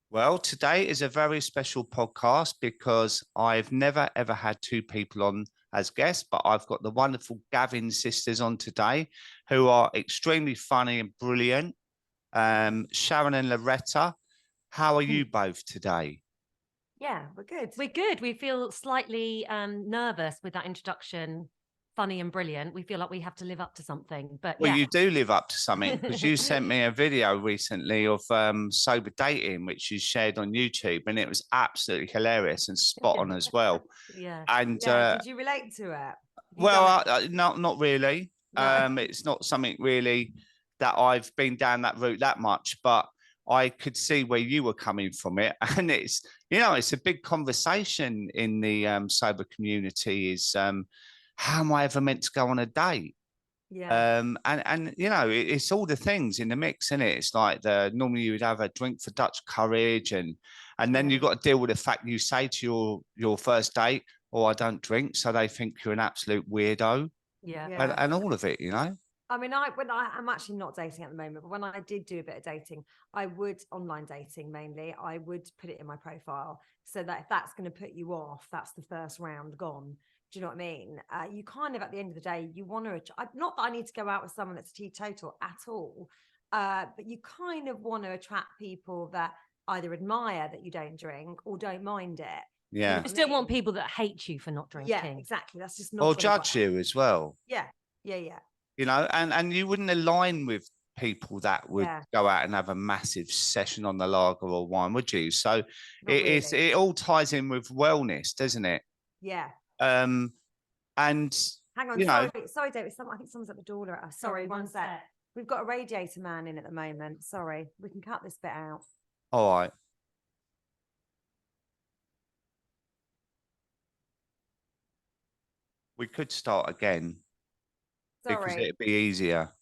Well, today is a very special podcast because I've never ever had two people on as guests, but I've got the wonderful Gavin sisters on today who are extremely funny and brilliant. Sharon and Lauretta, how are you both today? Yeah, we're good. We're good. We feel slightly nervous with that introduction. Funny and brilliant. We feel like we have to live up to something. But Well, yeah, you do live up to something because you sent me a video recently of sober dating, which you shared on YouTube, and it was absolutely hilarious and spot on as well. yeah. And Did you relate to it? Have you well, done it? not really. No. It's not something really that I've been down that route that much, but I could see where you were coming from it, and it's a big conversation in the sober community. Is how am I ever meant to go on a date? Yeah. And it's all the things in the mix, isn't it? It's like normally you would have a drink for Dutch courage, and then you've got to deal with the fact you say to your first date, "Oh, I don't drink," so they think you're an absolute weirdo. Yeah. And all of it, I mean, I'm actually not dating at the moment, but when I did do a bit of dating, I would online dating mainly. I would put it in my profile so that if that's going to put you off, that's the first round gone. Do you know what I mean? You kind of, at the end of the day, you want to, not that I need to go out with someone that's teetotal at all, but you kind of want to attract people that either admire that you don't drink or don't mind it. Yeah. You just don't want people that hate you for not drinking. Yeah, exactly. That's just not. Or judge you as well. Yeah. And you wouldn't align with people that would go out and have a massive session on the lager or wine, would you? So it all ties in with wellness, doesn't it? Yeah. And hang on, sorry, David. I think someone's at the door. Sorry, one sec. We've got a radiator man in at the moment. Sorry, we can cut this bit out. All right. We could start again. Sorry. Because it'd be easier.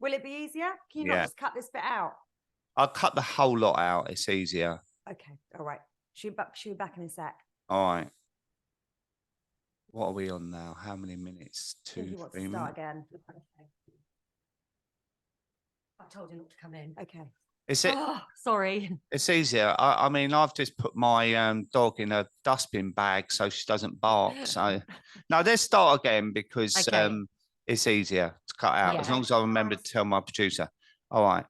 Will it be easier? Can you not just cut this bit out? I'll cut the whole lot out. It's easier. Okay. All right. Should we back in a sec? All right. What are we on now? How many minutes? 2, 3 minutes? Start again. I told you not to come in. Okay. Is it? Oh, sorry. It's easier. I mean, I've just put my dog in a dustbin bag so she doesn't bark. So no, let's start again because it's easier to cut out as long as I remember to tell my producer. All right.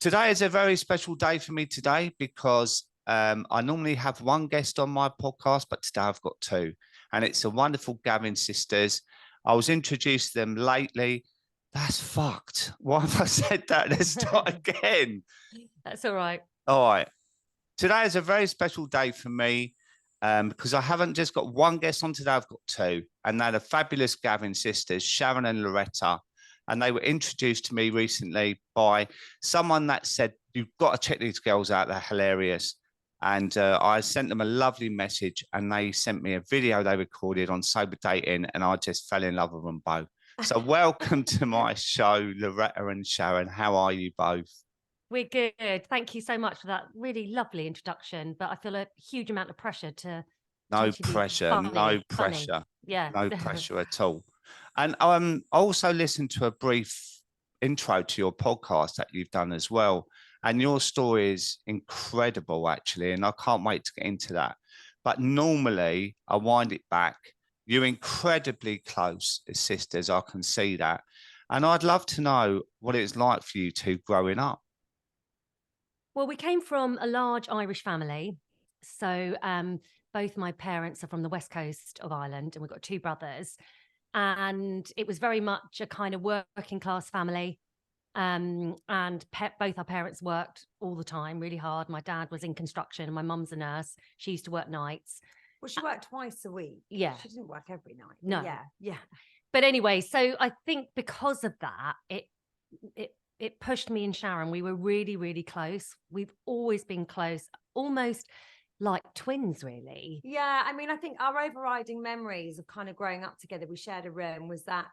Today is a very special day for me today because I normally have one guest on my podcast, but today I've got two. And it's the wonderful Gavin sisters. I was introduced to them lately. That's fucked. Why have I said that? Let's start again. That's all right. All right. Today is a very special day for me because I haven't just got one guest on today. I've got two. And they're the fabulous Gavin sisters, Sharon and Lauretta. And they were introduced to me recently by someone that said, "You've got to check these girls out. They're hilarious." And I sent them a lovely message and they sent me a video they recorded on sober dating. And I just fell in love with them both. So welcome to my show, Lauretta and Sharon. How are you both? We're good. Thank you so much for that really lovely introduction. But I feel a huge amount of pressure to... No pressure. Yeah. No pressure at all. And I also listened to a brief intro to your podcast that you've done as well. And your story is incredible, actually. And I can't wait to get into that. But normally, I wind it back. You're incredibly close as sisters. I can see that. And I'd love to know what it's like for you two growing up. Well, we came from a large Irish family. So both my parents are from the west coast of Ireland, and we've got two brothers. And it was very much a kind of working class family. And both our parents worked all the time, really hard. My dad was in construction and my mum's a nurse. She used to work nights. Well, she worked twice a week. Yeah. She didn't work every night. No. Yeah. But anyway, so I think because of that, it pushed me and Sharon. We were really, really close. We've always been close, almost like twins, really. Yeah. I mean, I think our overriding memories of kind of growing up together, we shared a room, was that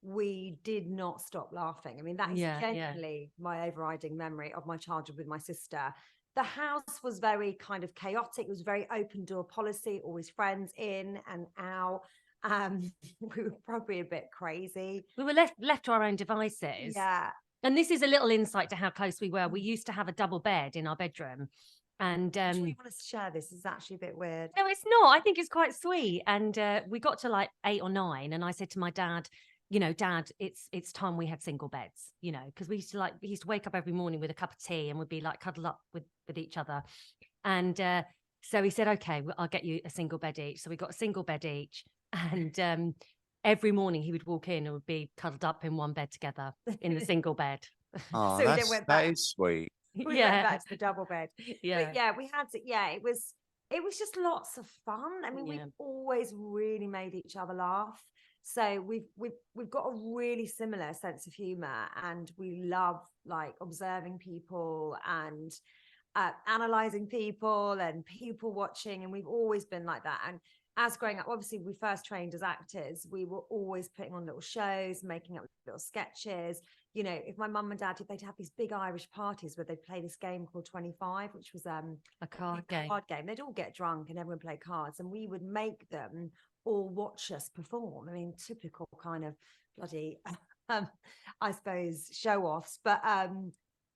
we did not stop laughing. I mean, that is genuinely my overriding memory of my childhood with my sister. The house was very kind of chaotic. It was very open door policy, always friends in and out. We were probably a bit crazy. We were left to our own devices. Yeah. And this is a little insight to how close we were. We used to have a double bed in our bedroom. And I'm sure you want us to share this. It's actually a bit weird. no, it's not. I think it's quite sweet. And we got to like 8 or 9, and I said to my dad, you know, Dad, it's time we had single beds, you know, because we used to wake up every morning with a cup of tea and we'd be like cuddled up with each other. And so he said, okay, I'll get you a single bed each. So we got a single bed each. And every morning he would walk in and would be cuddled up in one bed together in the single bed. Oh, So we then went back. that is sweet. We went Yeah. back to the double bed. Yeah. But yeah, we had to, it was just lots of fun. I mean, Yeah. we've always really made each other laugh. So we've got a really similar sense of humor, and we love like observing people and analyzing people and people watching, and we've always been like that. And as growing up, obviously we first trained as actors, we were always putting on little shows, making up little sketches. You know, if my mum and dad, they'd have these big Irish parties where they'd play this game called 25, which was A card game. They'd all get drunk and everyone play cards, and we would make them all watch us perform. I mean, typical kind of bloody I suppose show offs, but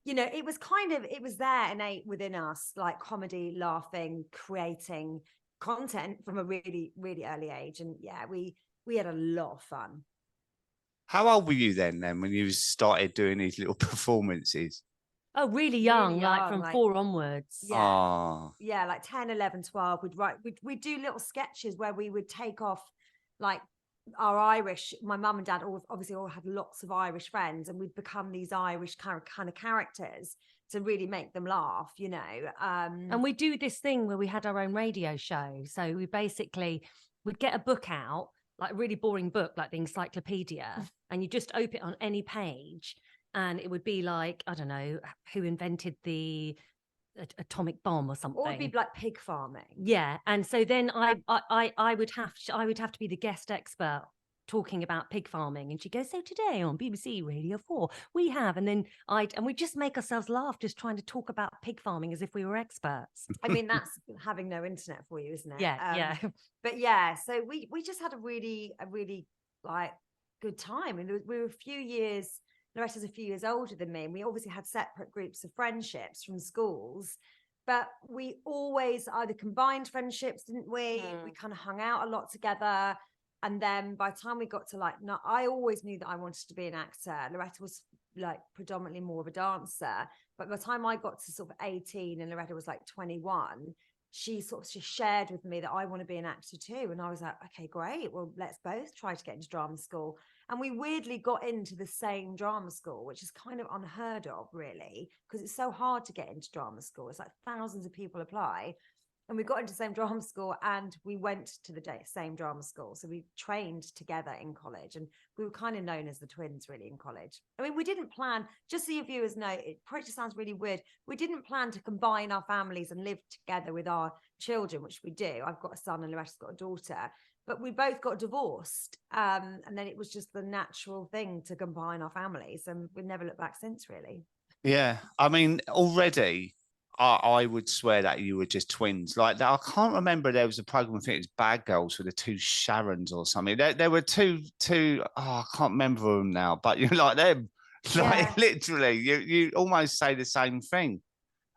you know, it was there innate within us, like comedy, laughing, creating content from a really, really early age. And yeah, we had a lot of fun. How old were you then when you started doing these little performances? Oh, really young, Really like young, from like- 4 onwards. Yeah. Oh, Yeah, like 10, 11, 12. We'd do little sketches where we would take off like our Irish, my mum and dad obviously all had lots of Irish friends, and we'd become these Irish kind of characters to really make them laugh, you know. And we do this thing where we had our own radio show. So we basically would get a book out, like a really boring book, like the encyclopedia, and you just open it on any page, and it would be like, I don't know, who invented the atomic bomb or something. or it'd be like pig farming. Yeah. And so then I would have to be the guest expert talking about pig farming, and she goes, so today on BBC Radio 4 we have, and then we just make ourselves laugh just trying to talk about pig farming as if we were experts. I mean, that's having no internet for you, isn't it? Yeah. But yeah, so we just had a really like good time. And we were a few years, Loretta's a few years older than me, and we obviously had separate groups of friendships from schools, but we always either combined friendships, didn't we? We kind of hung out a lot together. And then by the time we got to like, no, I always knew that I wanted to be an actor. Loretta was like predominantly more of a dancer. But by the time I got to sort of 18 and Loretta was like 21, she shared with me that I want to be an actor too. And I was like, okay, great. Well, let's both try to get into drama school. And we weirdly got into the same drama school, which is kind of unheard of, really, because it's so hard to get into drama school. It's like thousands of people apply. And we got into the same drama school, and we went to the same drama school. So we trained together in college, and we were kind of known as the twins, really, in college. I mean, we didn't plan, just so your viewers know, it probably just sounds really weird. We didn't plan to combine our families and live together with our children, which we do. I've got a son and Loretta's got a daughter, but we both got divorced. And then it was just the natural thing to combine our families, and we've never looked back since, really. yeah. I mean, already I would swear that you were just twins. Like that, I can't remember. There was a program, I think it was Bad Girls, with the 2 Sharons or something. There were two. Oh, I can't remember them now. But you're like them. Like literally, you almost say the same thing.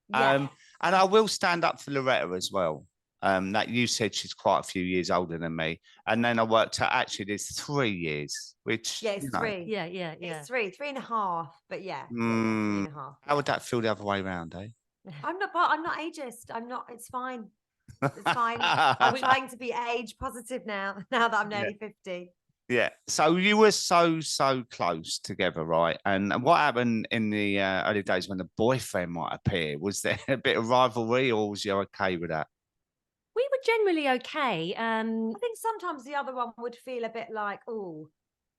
Yeah. And I will stand up for Loretta as well. That you said she's quite a few years older than me, and then I worked out actually there's 3 years, which it's 3. Yeah. It's 3.5. But yeah, 3.5. How would that feel the other way around, eh? I'm not ageist. It's fine. It's fine. I'm trying to be age positive now that I'm nearly 50. Yeah. So you were so close together, right? And what happened in the early days when the boyfriend might appear? Was there a bit of rivalry, or was you okay with that? We were generally okay. I think sometimes the other one would feel a bit like, oh,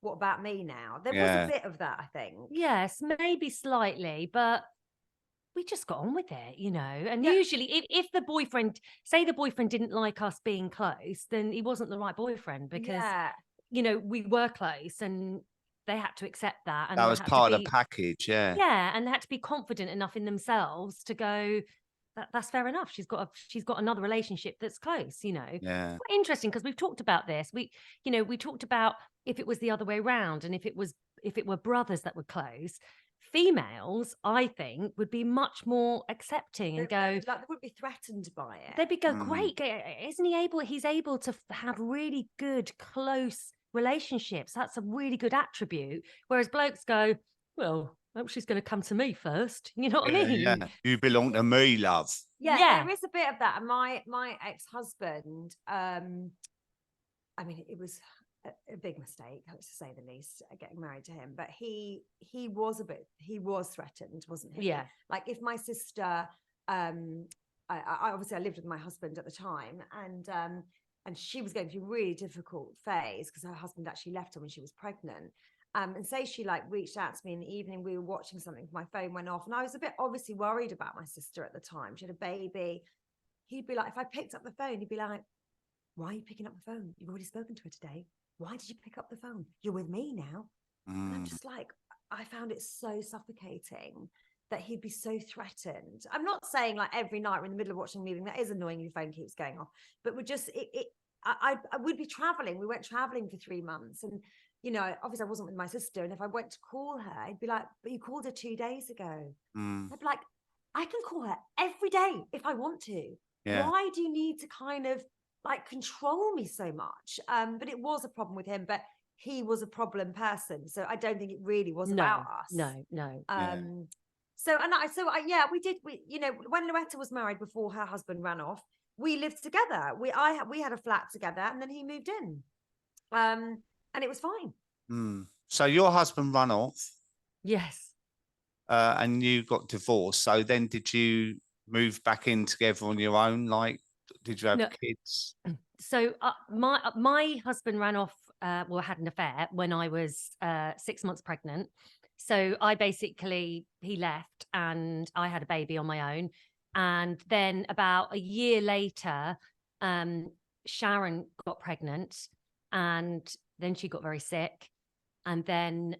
what about me now? There was Yeah. a bit of that, I think. Yes, maybe slightly, but we just got on with it, you know. And Yeah. usually if the boyfriend didn't like us being close, then he wasn't the right boyfriend, because you know, we were close and they had to accept that. And That they was had to part of be- the package, yeah. Yeah, and they had to be confident enough in themselves to go, that's fair enough. She's got another relationship that's close, you know. Yeah. It's quite interesting, because we've talked about this. We talked about if it was the other way around, and if it were brothers that were close. females, I think, would be much more accepting and go, like, they wouldn't be threatened by it. they'd be go, great, isn't he able? He's able to have really good, close relationships. That's a really good attribute. Whereas blokes go, well, I hope she's going to come to me first. You know what I mean? Yeah. You belong to me, love. Yeah, there is a bit of that. And my ex-husband, I mean, it was a big mistake, to say the least, getting married to him. But he was threatened, wasn't he? Yeah. Like if my sister, I obviously I lived with my husband at the time, and she was going through a really difficult phase because her husband actually left her when she was pregnant. And say she like reached out to me in the evening, we were watching something, my phone went off, and I was a bit obviously worried about my sister at the time. She had a baby. He'd be like, if I picked up the phone, he'd be like, why are you picking up the phone? You've already spoken to her today. Why did you pick up the phone? You're with me now. And I'm just like, I found it so suffocating that he'd be so threatened. I'm not saying like every night we're in the middle of watching a movie, that is annoying, your phone keeps going off, but we're just, I would be traveling. We went traveling for 3 months, and you know, obviously I wasn't with my sister. And if I went to call her, he'd be like, but you called her 2 days ago. I'd be like, I can call her every day if I want to. Yeah. Why do you need to kind of like control me so much? But it was a problem with him, but he was a problem person. So I don't think it really was about us. No. So we did, you know, when Loretta was married before her husband ran off, we lived together. We had a flat together, and then he moved in. And it was fine. So your husband ran off. Yes. And you got divorced. So then did you move back in together on your own? Like, did you have kids? So my husband ran off, had an affair when I was 6 months pregnant. So he left and I had a baby on my own. And then about a year later, Sharon got pregnant, and then she got very sick, and then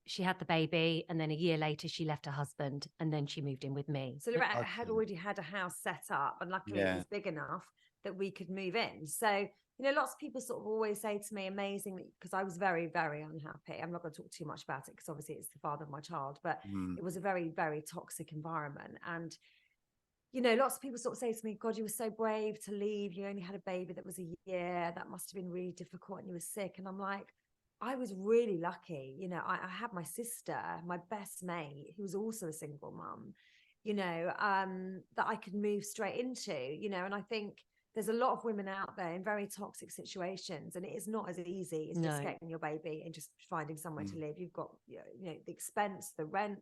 she had the baby, and then a year later she left her husband, and then she moved in with me. So Loretta had already had a house set up, and luckily it was big enough that we could move in. So, you know, lots of people sort of always say to me, amazingly, because I was very, very unhappy. I'm not going to talk too much about it because obviously it's the father of my child, but it was a very, very toxic environment. And you know, lots of people sort of say to me, God, you were so brave to leave. You only had a baby that was a year. That must have been really difficult, and you were sick. And I'm like, I was really lucky. You know, I had my sister, my best mate, who was also a single mum, you know, that I could move straight into, you know. And I think there's a lot of women out there in very toxic situations, and it is not as easy as just getting your baby and just finding somewhere to live. You've got, you know, the expense, the rent,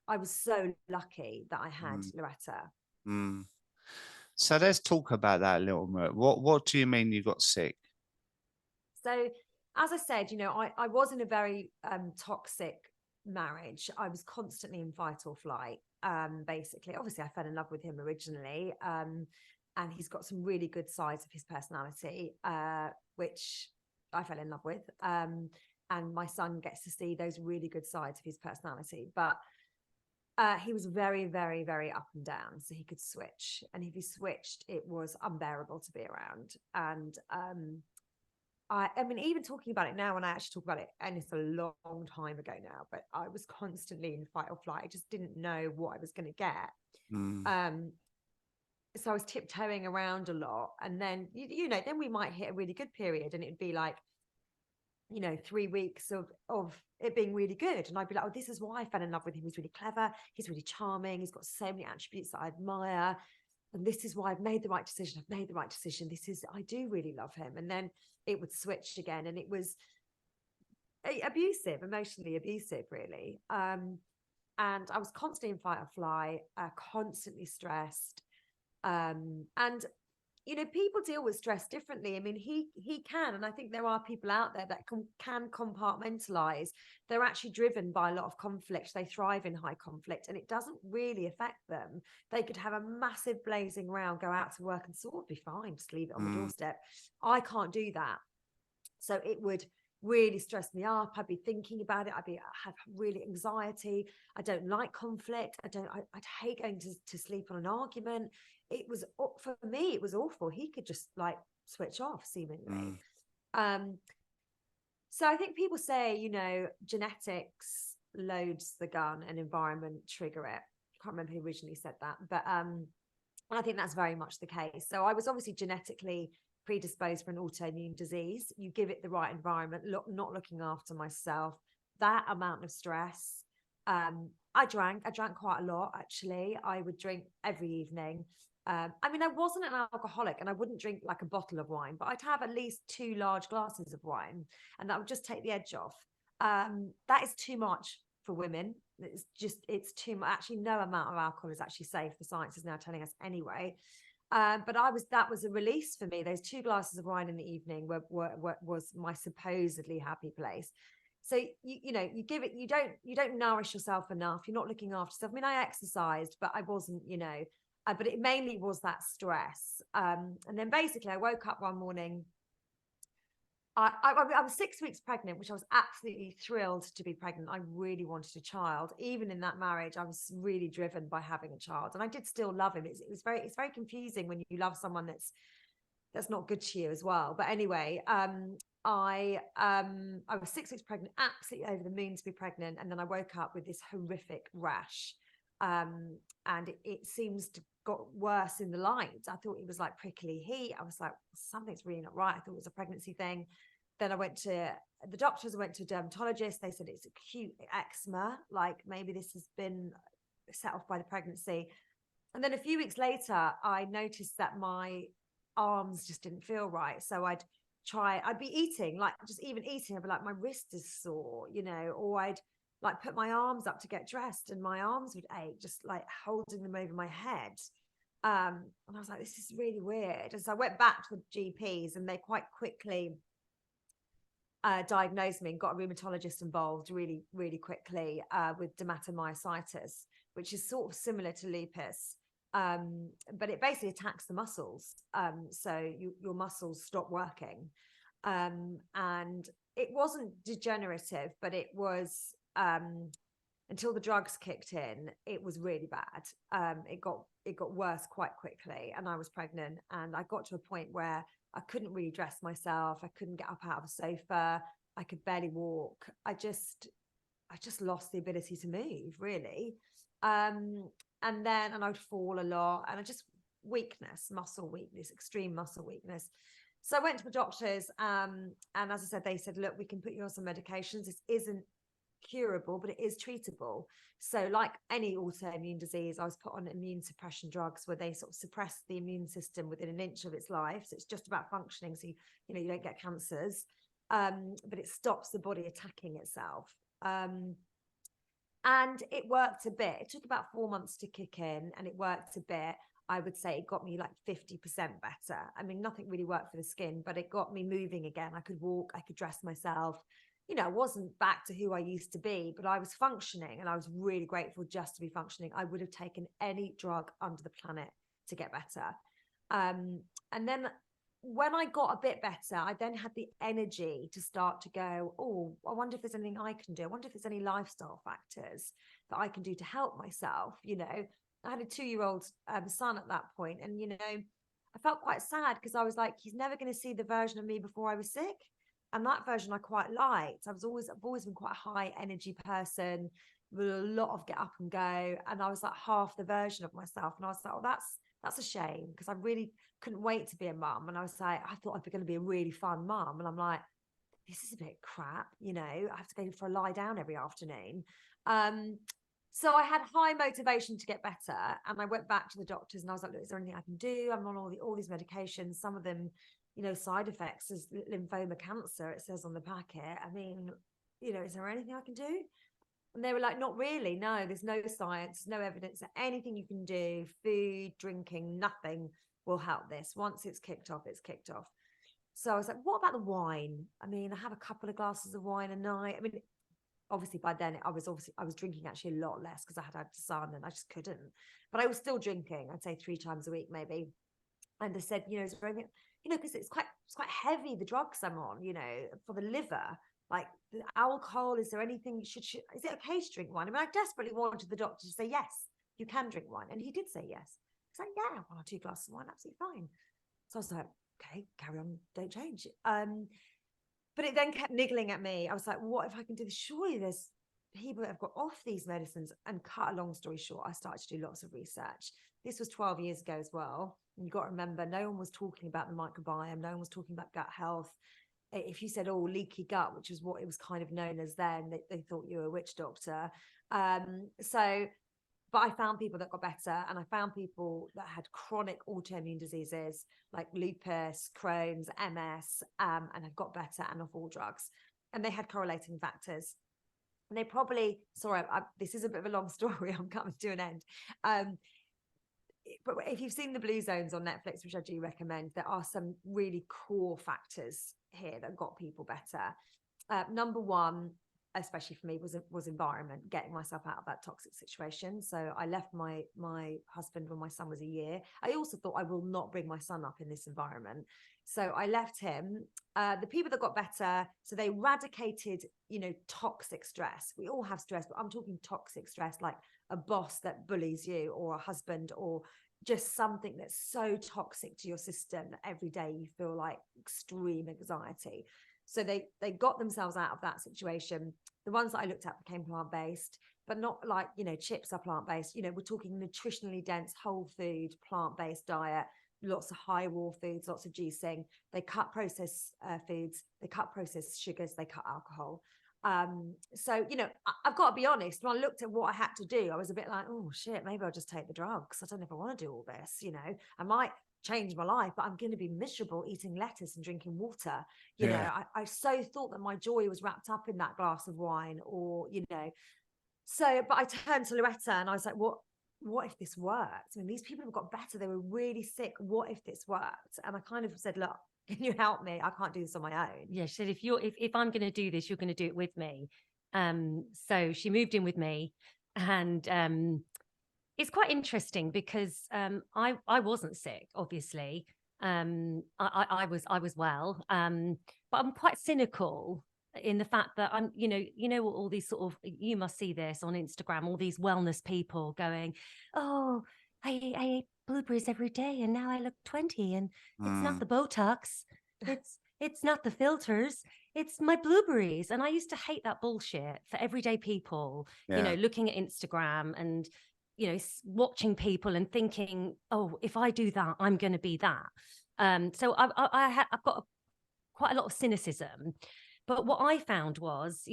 I was so lucky that I had Loretta. So let's talk about that a little bit. What do you mean you got sick? So as I said, you know, I was in a very toxic marriage. I was constantly in fight or flight, basically. Obviously I fell in love with him originally, and he's got some really good sides of his personality, which I fell in love with, and my son gets to see those really good sides of his personality. But he was very, very, very up and down. So he could switch. And if he switched, it was unbearable to be around. And I mean, even talking about it now, when I actually talk about it, and it's a long time ago now, but I was constantly in fight or flight. I just didn't know what I was going to get. So I was tiptoeing around a lot. And then, you know, then we might hit a really good period, and it'd be like, you know, 3 weeks of it being really good. And I'd be like, oh, this is why I fell in love with him. He's really clever. He's really charming. He's got so many attributes that I admire. And this is why I've made the right decision. I've made the right decision. I do really love him. And then it would switch again. And it was abusive, emotionally abusive, really. And I was constantly in fight or flight, constantly stressed. And you know, people deal with stress differently. I mean, he can, and I think there are people out there that can compartmentalize. They're actually driven by a lot of conflict. They thrive in high conflict, and it doesn't really affect them. They could have a massive blazing row, go out to work, and sort of be fine, just leave it on the doorstep. I can't do that. So it would really stress me up. I'd be thinking about it. I'd have really anxiety. I don't like conflict. I'd hate going to sleep on an argument. It was, for me, it was awful. He could just like switch off seemingly. So I think people say, you know, genetics loads the gun and environment trigger it. I can't remember who originally said that, but I think that's very much the case. So I was obviously genetically predisposed for an autoimmune disease. You give it the right environment, not looking after myself, that amount of stress. I drank quite a lot, actually. I would drink every evening. I mean, I wasn't an alcoholic and I wouldn't drink like a bottle of wine, but I'd have at least 2 large glasses of wine, and that would just take the edge off. That is too much for women. It's too much. Actually, no amount of alcohol is actually safe. The science is now telling us anyway. But that was a release for me. Those 2 glasses of wine in the evening was my supposedly happy place. So you know, you give it, you don't nourish yourself enough. You're not looking after yourself. I mean, I exercised, but I wasn't, you know, but it mainly was that stress. And then basically I woke up one morning. I was 6 weeks pregnant, which I was absolutely thrilled to be pregnant. I really wanted a child. Even in that marriage, I was really driven by having a child, and I did still love him. It's very confusing when you love someone that's not good to you as well. But anyway, I was 6 weeks pregnant, absolutely over the moon to be pregnant, and then I woke up with this horrific rash, and it seems to got worse in the light. I thought it was like prickly heat. I was like, something's really not right. I thought it was a pregnancy thing. Then I went to the doctors. I went to a dermatologist. They said it's acute eczema, like maybe this has been set off by the pregnancy. And then a few weeks later, I noticed that my arms just didn't feel right. So I'd be eating, like just even eating, I'd be like, my wrist is sore, you know, or I'd like put my arms up to get dressed and my arms would ache, just like holding them over my head. And I was like, this is really weird. And so I went back to the GPs and they quite quickly diagnosed me and got a rheumatologist involved really, really quickly with dermatomyositis, which is sort of similar to lupus. But it basically attacks the muscles. So your muscles stop working. And it wasn't degenerative, but it was, until the drugs kicked in, it was really bad. It got worse quite quickly, and I was pregnant, and I got to a point where I couldn't really dress myself. I couldn't get up out of a sofa. I could barely walk. I just lost the ability to move, really. And I'd fall a lot, and muscle weakness, extreme muscle weakness. So I went to the doctors, and as I said, they said, look, we can put you on some medications. This isn't curable, but it is treatable. So like any autoimmune disease, I was put on immune suppression drugs where they sort of suppress the immune system within an inch of its life. So it's just about functioning. So you know, you don't get cancers, but it stops the body attacking itself. And it worked a bit. It took about 4 months to kick in, and it worked a bit. I would say it got me like 50% better. I mean, nothing really worked for the skin, but it got me moving again. I could walk, I could dress myself. You know, I wasn't back to who I used to be, but I was functioning, and I was really grateful just to be functioning. I would have taken any drug under the planet to get better. And then when I got a bit better, I then had the energy to start to go, oh, I wonder if there's anything I can do. I wonder if there's any lifestyle factors that I can do to help myself. You know, I had a 2-year-old son at that point, and, you know, I felt quite sad because I was like, he's never going to see the version of me before I was sick. And that version I quite liked. I've always been quite a high energy person with a lot of get up and go. And I was like half the version of myself. And I was like, oh, that's a shame, because I really couldn't wait to be a mum. And I was like, I thought I'd be going to be a really fun mum. And I'm like, this is a bit crap, you know, I have to go for a lie down every afternoon. So I had high motivation to get better. And I went back to the doctors and I was like, look, is there anything I can do? I'm on all these medications, some of them, you know, side effects as lymphoma cancer, it says on the packet. I mean, you know, is there anything I can do? And they were like, not really. No, there's no science, no evidence that anything you can do, food, drinking, nothing will help this. Once it's kicked off, it's kicked off. So I was like, what about the wine? I mean, I have a couple of glasses of wine a night. I mean, obviously by then I was drinking actually a lot less because I had a son and I just couldn't. But I was still drinking, I'd say 3 times a week maybe. And they said, you know, is there anything, you know, because it's quite heavy, the drugs I'm on, you know, for the liver, like the alcohol. Is there anything is it okay to drink wine? I mean, I desperately wanted the doctor to say, yes, you can drink wine. And he did say yes. He's like, yeah, 1 or 2 glasses of wine, absolutely fine. So I was like, okay, carry on, don't change. But it then kept niggling at me. I was like, what if I can do this? Surely there's people that have got off these medicines, and cut a long story short, I started to do lots of research. This was 12 years ago as well. And you've got to remember, no one was talking about the microbiome. No one was talking about gut health. If you said, oh, leaky gut, which is what it was kind of known as then, they thought you were a witch doctor. But I found people that got better, and I found people that had chronic autoimmune diseases like lupus, Crohn's, MS, and have got better and off all drugs. And they had correlating factors. And they probably, this is a bit of a long story. I'm coming to an end. But if you've seen the Blue Zones on Netflix, which I do recommend, there are some really core factors here that got people better. Number one, especially for me, was environment, getting myself out of that toxic situation. So I left my husband when my son was a year. I also thought, I will not bring my son up in this environment. So I left him. The people that got better, so they eradicated, toxic stress. We all have stress, but I'm talking toxic stress, like a boss that bullies you, or a husband, or just something that's so toxic to your system that every day you feel like extreme anxiety. So they got themselves out of that situation. The ones that I looked at became plant-based, but not like, chips are plant-based. We're talking nutritionally dense, whole food, plant-based diet, lots of high raw foods, lots of juicing. They cut processed foods, they cut processed sugars, they cut alcohol. So, I've got to be honest, when I looked at what I had to do, I was a bit like, oh shit, maybe I'll just take the drugs. I don't know if I want to do all this, I might change my life, but I'm going to be miserable eating lettuce and drinking water. I so thought that my joy was wrapped up in that glass of wine, or, so, but I turned to Loretta and I was like, what if this worked? I mean, these people have got better. They were really sick. What if this worked? And I kind of said, look, can you help me? I can't do this on my own. Yeah, she said, if I'm going to do this, you're going to do it with me. So she moved in with me, and it's quite interesting because I wasn't sick, obviously. I was well, but I'm quite cynical in the fact that I'm, all these sort of, you must see this on Instagram, all these wellness people going, oh, I ate blueberries every day and now I look 20, and it's not the Botox, it's not the filters, it's my blueberries. And I used to hate that bullshit for everyday people, looking at Instagram and, watching people and thinking, oh, if I do that, I'm going to be that. So I've got quite a lot of cynicism. But what I found was,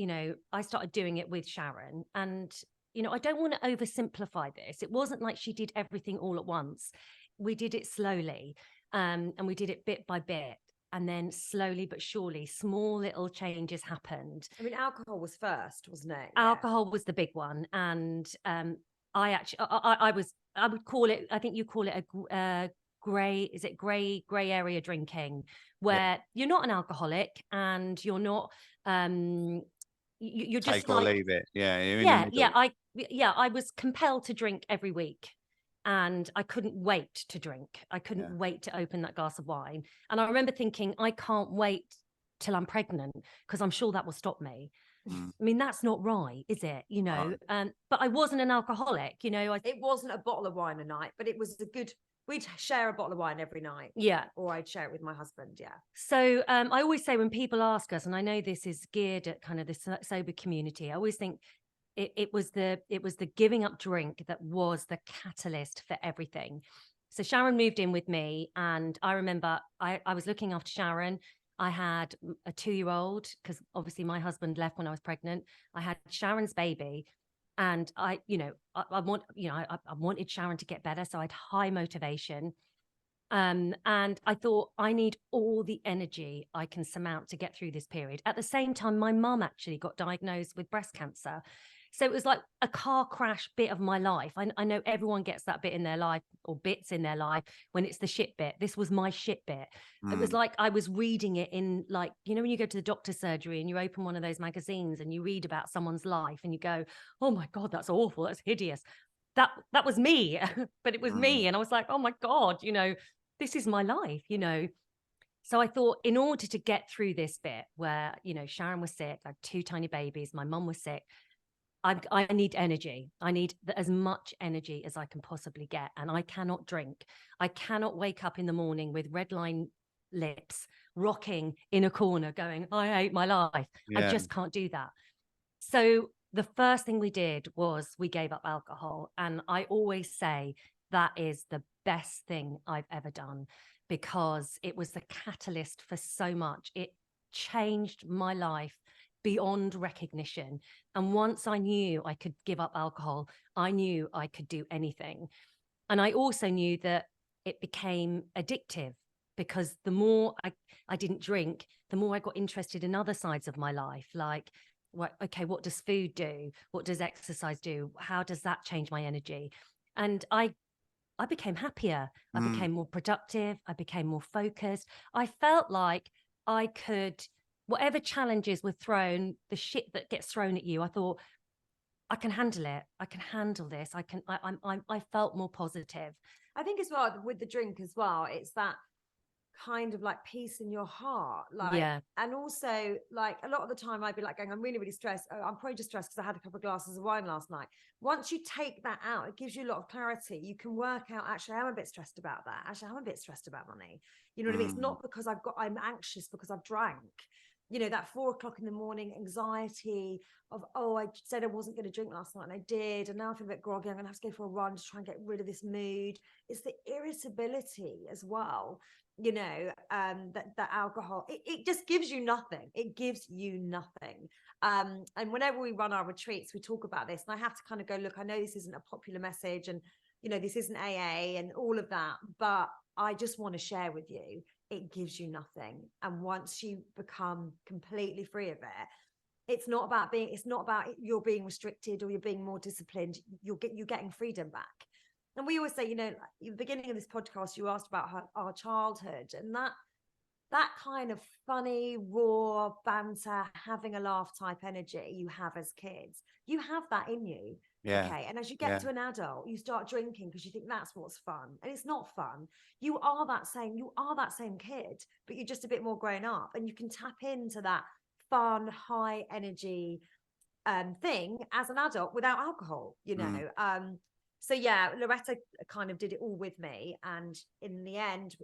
I started doing it with Sharon, and I don't want to oversimplify this. It wasn't like she did everything all at once. We did it slowly, and we did it bit by bit. And then slowly but surely, small little changes happened. I mean, alcohol was first, wasn't it? Alcohol was the big one. And I would call it, I think you call it a gray area drinking, where you're not an alcoholic and you're not, you're just take or leave it. I was compelled to drink every week, and I couldn't wait to drink. I couldn't wait to open that glass of wine. And I remember thinking, I can't wait till I'm pregnant, because I'm sure that will stop me. I mean, that's not right, is it? But I wasn't an alcoholic, It wasn't a bottle of wine a night, but it was we'd share a bottle of wine every night. Yeah. Or I'd share it with my husband. Yeah. So I always say, when people ask us, and I know this is geared at kind of the sober community, I always think it was the giving up drink that was the catalyst for everything. So Sharon moved in with me, and I remember I was looking after Sharon. I had a 2-year-old, because obviously my husband left when I was pregnant. I had Sharon's baby, and I wanted Sharon to get better, so I had high motivation. And I thought, I need all the energy I can surmount to get through this period. At the same time, my mum actually got diagnosed with breast cancer. So it was like a car crash bit of my life. I know everyone gets that bit in their life, or bits in their life, when it's the shit bit. This was my shit bit. It was like I was reading it in, like, when you go to the doctor's surgery and you open one of those magazines and you read about someone's life and you go, oh my God, that's awful. That's hideous. That was me, but it was me. And I was like, oh my God, this is my life, So I thought, in order to get through this bit where, Sharon was sick, I had 2 tiny babies, my mum was sick, I need energy. I need as much energy as I can possibly get. And I cannot drink. I cannot wake up in the morning with red line lips, rocking in a corner going, I hate my life. I just can't do that. So the first thing we did was we gave up alcohol. And I always say that is the best thing I've ever done, because it was the catalyst for so much. It changed my life beyond recognition. And once I knew I could give up alcohol, I knew I could do anything. And I also knew that it became addictive, because the more I didn't drink, the more I got interested in other sides of my life. Like, okay, what does food do? What does exercise do? How does that change my energy? And I became happier. I became more productive. I became more focused. I felt like I could, whatever challenges were thrown, the shit that gets thrown at you, I thought, I can handle it. I can handle this. I felt more positive. I think as well with the drink as well, it's that kind of like peace in your heart, like, Yeah. and also like a lot of the time I'd be like going, I'm really stressed. Oh, I'm probably just stressed because I had a couple of glasses of wine last night. Once you take that out, it gives you a lot of clarity. You can work out, actually, I'm a bit stressed about that. Actually, I'm a bit stressed about money. You know what I mean? It's not because I'm anxious because I've drank. You know, that 4 o'clock in the morning anxiety of, oh, I said I wasn't going to drink last night and I did. And now I feel a bit groggy. I'm going to have to go for a run to try and get rid of this mood. It's the irritability as well. You know, that alcohol, it just gives you nothing. It gives you nothing. And whenever we run our retreats, we talk about this. And I have to kind of go, look, I know this isn't a popular message and, you know, this isn't AA and all of that, but I just want to share with you, it gives you nothing. And once you become completely free of it, it's not about you're being restricted or you're being more disciplined. You're getting freedom back. And we always say, you know, at the beginning of this podcast, you asked about our childhood, and that kind of funny, raw banter, having a laugh type energy you have as kids, you have that in you. Yeah. Okay. And as you get to an adult, you start drinking because you think that's what's fun. And it's not fun. You are that same kid, but you're just a bit more grown up, and you can tap into that fun, high energy thing as an adult without alcohol, you know. So yeah, Loretta kind of did it all with me. And in the end,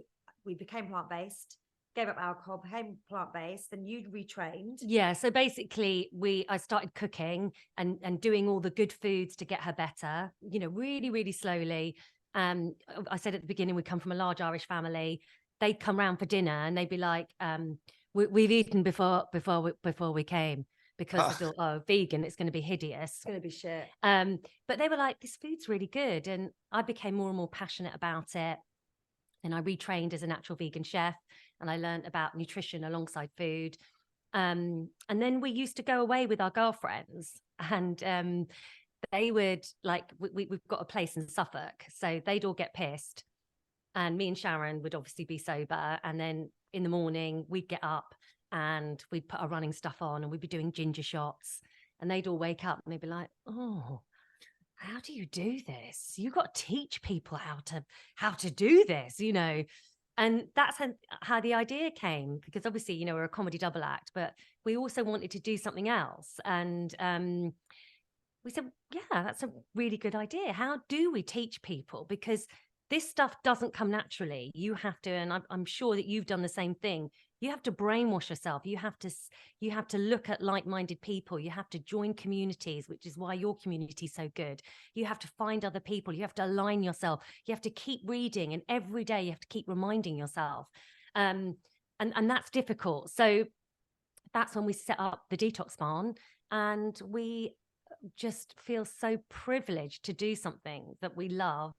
we became plant-based, gave up alcohol, became plant-based, and you retrained. Yeah. So basically I started cooking and doing all the good foods to get her better, you know, really, really slowly. I said at the beginning, we come from a large Irish family. They'd come round for dinner and they'd be like, we've eaten before we came. Because I thought, oh, vegan, it's going to be hideous. It's going to be shit. But they were like, this food's really good. And I became more and more passionate about it. And I retrained as a natural vegan chef, and I learned about nutrition alongside food. And then we used to go away with our girlfriends, and they would, like, we've got a place in Suffolk, so they'd all get pissed. And me and Sharon would obviously be sober. And then in the morning, we'd get up and we'd put our running stuff on and we'd be doing ginger shots, and they'd all wake up and they'd be like, oh, how do you do this? You got to teach people how to do this, you know. And that's how the idea came, because obviously, you know, we're a comedy double act, but we also wanted to do something else. And we said, yeah, that's a really good idea. How do we teach people? Because this stuff doesn't come naturally. You have to, and I'm sure that you've done the same thing. You have to brainwash yourself. You have to look at like-minded people. You have to join communities, which is why your community is so good. You have to find other people. You have to align yourself. You have to keep reading, and every day you have to keep reminding yourself. And that's difficult. So that's when we set up the Detox Barn, and we just feel so privileged to do something that we love.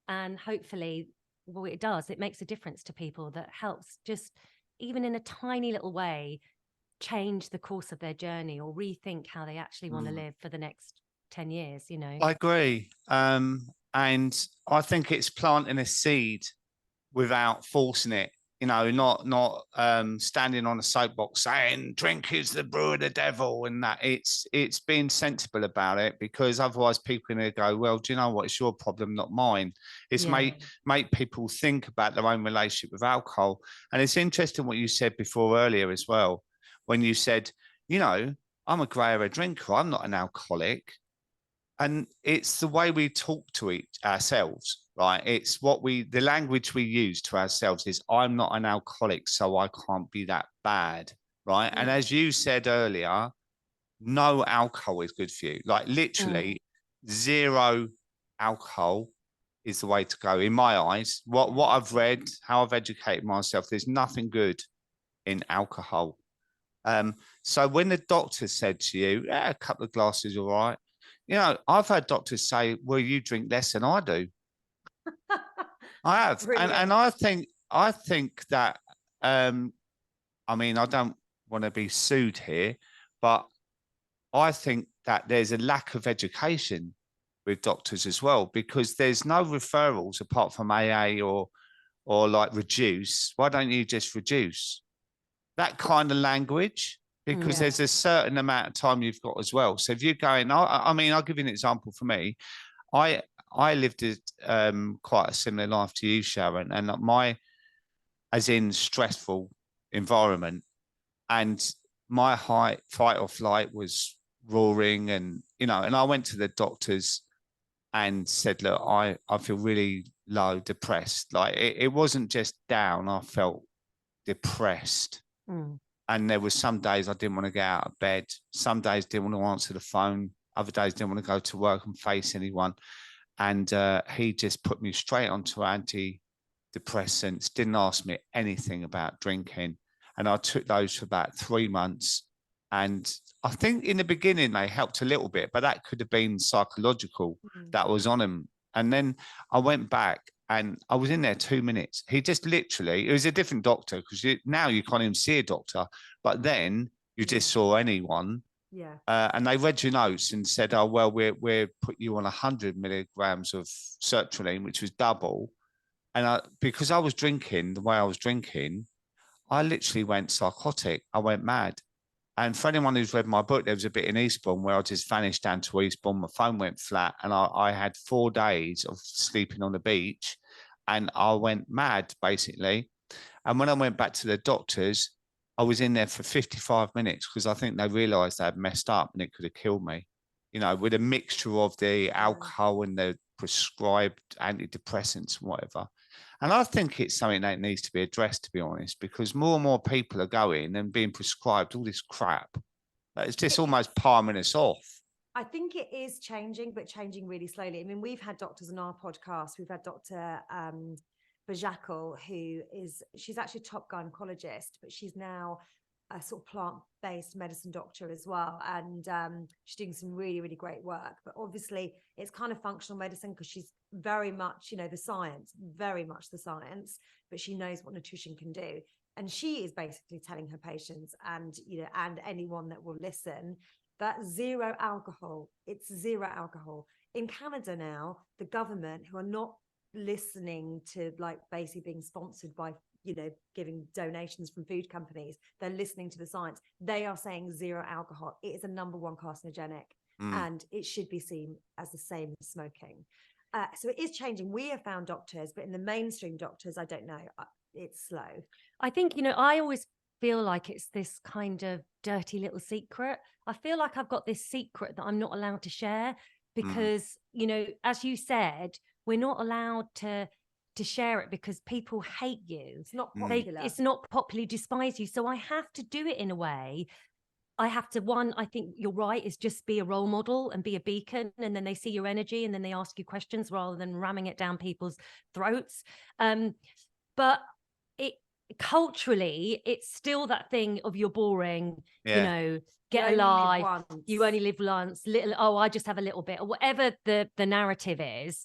And hopefully, what it does, it makes a difference to people, that helps just, even in a tiny little way, change the course of their journey or rethink how they actually want to live for the next 10 years, you know. I agree. And I think it's planting a seed without forcing it, you know, not standing on a soapbox saying drink is the brew of the devil, and that it's being sensible about it, because otherwise people are going to go, well, do you know what? It's your problem, not mine. It's make people think about their own relationship with alcohol. And it's interesting what you said before earlier as well, when you said, you know, I'm a grey area drinker, I'm not an alcoholic. And it's the way we talk to ourselves, right? It's the language we use to ourselves is, I'm not an alcoholic, so I can't be that bad, right? And as you said earlier, no alcohol is good for you. Like literally zero alcohol is the way to go in my eyes. What I've read, how I've educated myself, there's nothing good in alcohol. So when the doctor said to you, yeah, a couple of glasses, all right. You know, I've heard doctors say, well, you drink less than I do. I have. And I think that, I mean, I don't want to be sued here, but I think that there's a lack of education with doctors as well, because there's no referrals apart from AA or like reduce. Why don't you just reduce? That kind of language, because there's a certain amount of time you've got as well. So if you're going, I mean, I'll give you an example for me. I lived quite a similar life to you, Sharon, and as in stressful environment, and my fight or flight was roaring, and and I went to the doctors and said, look, I feel really low, depressed. Like it wasn't just down, I felt depressed. And there were some days I didn't want to get out of bed. Some days didn't want to answer the phone. Other days didn't want to go to work and face anyone. And he just put me straight onto antidepressants, didn't ask me anything about drinking. And I took those for about 3 months. And I think in the beginning they helped a little bit, but that could have been psychological that was on him. And then I went back and I was in there 2 minutes. He just literally, it was a different doctor, because now you can't even see a doctor, but then you just saw anyone. Yeah. And they read your notes and said, oh, well, we're put you on 100 milligrams of sertraline, which was double. And because I was drinking the way I was drinking, I literally went psychotic. I went mad. And for anyone who's read my book, there was a bit in Eastbourne where I just vanished down to Eastbourne. My phone went flat, and I had 4 days of sleeping on the beach, and I went mad, basically. And when I went back to the doctors, I was in there for 55 minutes because I think they realised they had messed up and it could have killed me, with a mixture of the alcohol and the prescribed antidepressants and whatever. And I think it's something that needs to be addressed, to be honest, because more and more people are going and being prescribed all this crap. It's just almost palming us off. I think it is changing, but changing really slowly. I mean, we've had doctors on our podcast. We've had Dr. Bajakal, she's actually a top gynecologist, but she's now a sort of plant-based medicine doctor as well. And she's doing some really, really great work. But obviously it's kind of functional medicine because she's very much, the science, very much the science, but she knows what nutrition can do. And she is basically telling her patients and, and anyone that will listen, that zero alcohol, it's zero alcohol. In Canada now, the government, who are not listening to like basically being sponsored by giving donations from food companies, they're listening to the science. They are saying zero alcohol. It is a #1 carcinogenic, and it should be seen as the same as smoking. So it is changing. We have found doctors, but in the mainstream doctors, I don't know, it's slow. I think I always feel like it's this kind of dirty little secret. I feel like I've got this secret that I'm not allowed to share because as you said, we're not allowed to share it because people hate you. It's not popular. It's not popularly despise you. So I have to do it in a way. I have to, I think you're right, is just be a role model and be a beacon. And then they see your energy and then they ask you questions rather than ramming it down people's throats. But culturally, it's still that thing of you're boring, get a life, you only live once, I just have a little bit, or whatever the narrative is.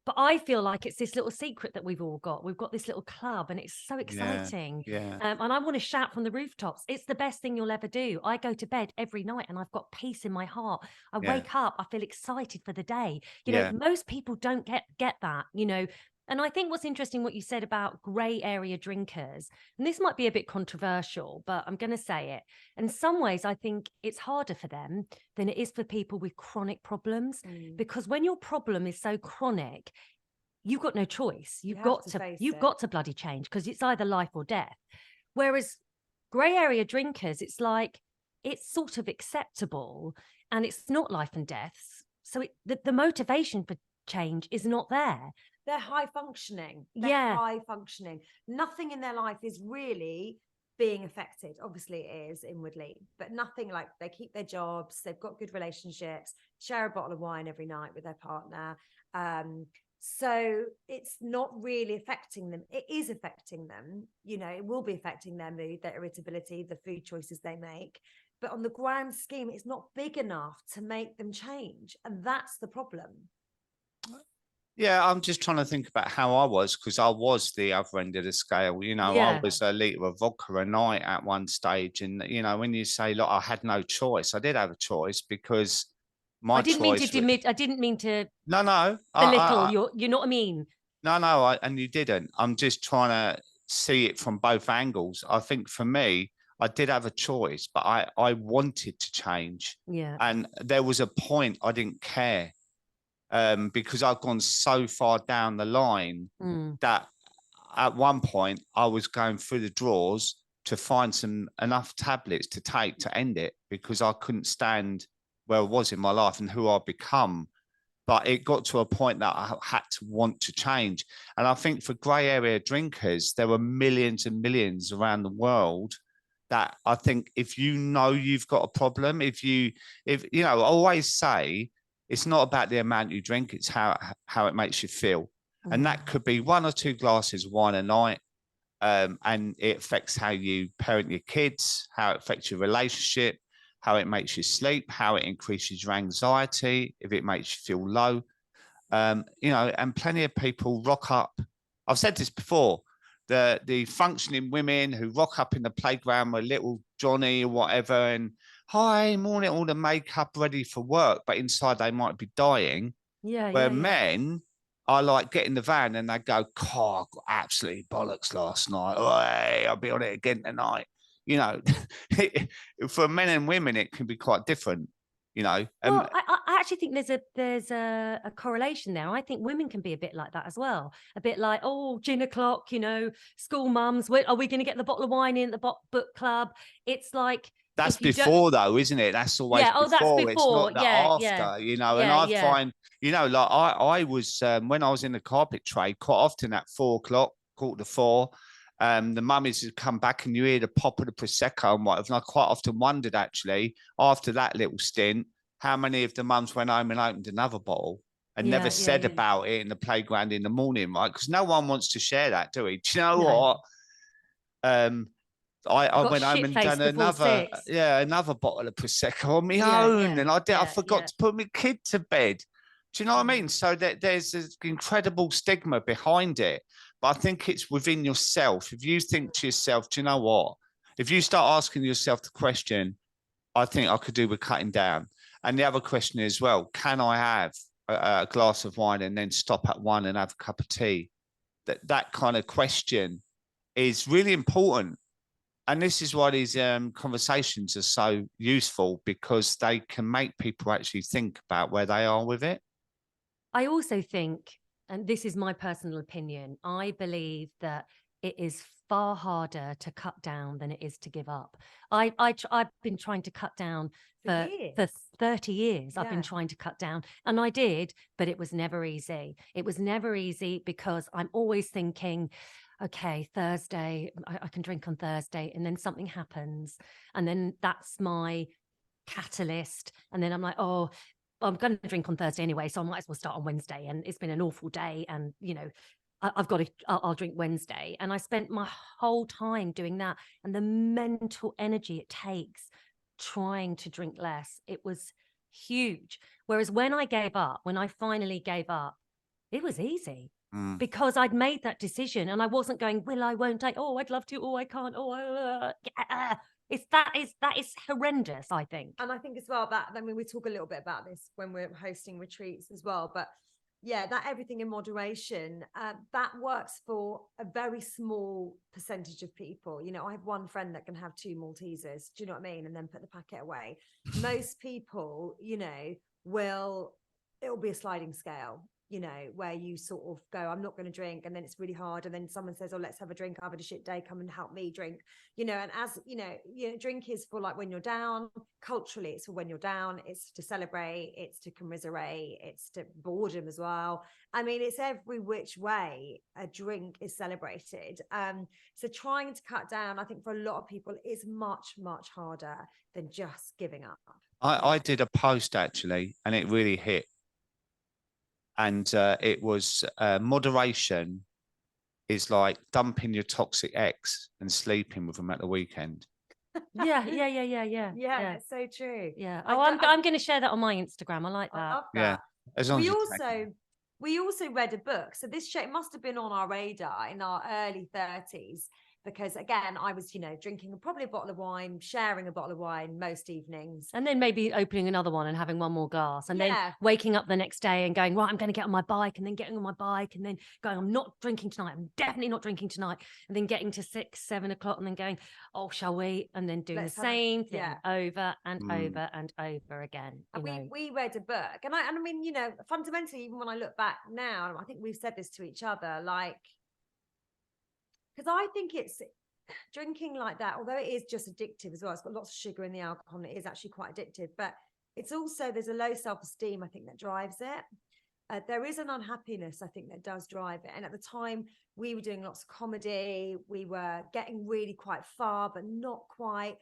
But I feel like it's this little secret that we've all got. We've got this little club and it's so exciting. Yeah. And I want to shout from the rooftops. It's the best thing you'll ever do. I go to bed every night and I've got peace in my heart. I wake up, I feel excited for the day. Most people don't get that, And I think what's interesting, what you said about grey area drinkers, and this might be a bit controversial, but I'm going to say it. In some ways, I think it's harder for them than it is for people with chronic problems, because when your problem is so chronic, you've got no choice. You've got to bloody change, because it's either life or death. Whereas grey area drinkers, it's like, it's sort of acceptable and it's not life and death. So the motivation for change is not there. They're high functioning. They're high functioning. Nothing in their life is really being affected. Obviously it is inwardly, but nothing like they keep their jobs, they've got good relationships, share a bottle of wine every night with their partner. So it's not really affecting them. It is affecting them, you know, it will be affecting their mood, their irritability, the food choices they make. But on the grand scheme, it's not big enough to make them change. And that's the problem. Yeah, I'm just trying to think about how I was, because I was the other end of the scale. You know, I Yeah. was a litre of vodka a night at one stage. And, you know, when you say, look, I had no choice, I did have a choice, because my I didn't mean choice. to I didn't mean to No, belittle you know what I mean? no, and you didn't. I'm just trying to see it from both angles. I think for me, I did have a choice, but I wanted to change. Yeah. And there was a point I didn't care, because I've gone so far down the line that at one point I was going through the drawers to find enough tablets to take to end it, because I couldn't stand where I was in my life and who I'd become. But it got to a point that I had to want to change. And I think for grey area drinkers, there were millions and millions around the world that I think if you know you've got a problem, if you know, I always say it's not about the amount you drink, it's how it makes you feel. And that could be 1 or 2 glasses of wine a night. And it affects how you parent your kids, how it affects your relationship, how it makes you sleep, how it increases your anxiety, if it makes you feel low. You know, and plenty of people rock up. I've said this before, the functioning women who rock up in the playground with little Johnny or whatever, and hi, morning, all the makeup ready for work, but inside they might be dying. Where men I like get in the van and they go, "God, I got absolutely bollocks last night. Oh, hey, I'll be on it again tonight." You know, for men and women, it can be quite different. You know, Well, I actually think there's a correlation there. I think women can be a bit like that as well. A bit like, oh, gin o'clock, you know, school mums. Are we going to get the bottle of wine in at the book club? It's like that's if you before, though, isn't it? That's always oh, that's before. It's before. not the Yeah, after. You know, and yeah, I yeah. find, you know, like I was when I was in the carpet trade, quite often at 4 o'clock, 3:45. The mummies would come back and you hear the pop of the Prosecco and whatever. And I quite often wondered, actually, after that little stint, how many of the mums went home and opened another bottle and never said about it in the playground in the morning, right? Because no one wants to share that, do we? Do you know what? I went home and done another bottle of Prosecco on my own. And I forgot to put my kid to bed. Do you know what I mean? So that there's an incredible stigma behind it. But I think it's within yourself. If you think to yourself, do you know what? If you start asking yourself the question, I think I could do with cutting down. And the other question is, well, can I have a glass of wine and then stop at one and have a cup of tea? That kind of question is really important. And this is why these conversations are so useful, because they can make people actually think about where they are with it. I also think, and this is my personal opinion, I believe that it is far harder to cut down than it is to give up. I've been trying to cut down for 30 years. I've been trying to cut down, and I did, but it was never easy. It was never easy because I'm always thinking, okay, Thursday, I can drink on Thursday, and then something happens, and then that's my catalyst, and then I'm like, oh, I'm going to drink on Thursday anyway, so I might as well start on Wednesday, and it's been an awful day, and you know, I'll drink Wednesday. And I spent my whole time doing that, and the mental energy it takes trying to drink less, it was huge. Whereas when I finally gave up, it was easy. Because I'd made that decision, and I wasn't going, will I, won't I? Oh, I'd love to. Oh, I can't. Oh, that is horrendous, I think. And I think as well that, I mean, we talk a little bit about this when we're hosting retreats as well, but yeah, that everything in moderation, that works for a very small percentage of people. You know, I have one friend that can have 2 Maltesers, do you know what I mean? And then put the packet away. Most people, you know, it'll be a sliding scale. you know, where you sort of go, I'm not going to drink, and then it's really hard, and then someone says, oh, let's have a drink, I've had a shit day, come and help me drink, you know. And as you know, drink is for like when you're down. Culturally, it's for when you're down, it's to celebrate, it's to commiserate, it's to boredom as well. I mean, it's every which way a drink is celebrated. So trying to cut down, I think for a lot of people, is much, much harder than just giving up. I did a post actually, and it really hit. And it was moderation is like dumping your toxic ex and sleeping with them at the weekend. Yeah. Yeah, it's so true. Yeah. Oh, I'm going to share that on my Instagram. I like I that. love that. Yeah. As long as We also read a book. So this show must have been on our radar in our early 30s, because again, I was, drinking probably a bottle of wine, sharing a bottle of wine most evenings. And then maybe opening another one and having one more glass, and then waking up the next day and going, right, I'm going to get on my bike, and then getting on my bike and then going, I'm not drinking tonight. I'm definitely not drinking tonight. And then getting to 6, 7 o'clock and then going, oh, shall we? And then doing the same thing over and over and over again. And we read a book, and I mean, fundamentally, even when I look back now, I think we've said this to each other, like, because I think it's drinking like that, although it is just addictive as well, it's got lots of sugar in the alcohol and it is actually quite addictive, but it's also, there's a low self-esteem, I think, that drives it. There is an unhappiness, I think, that does drive it. And at the time, we were doing lots of comedy, we were getting really quite far, but not quite,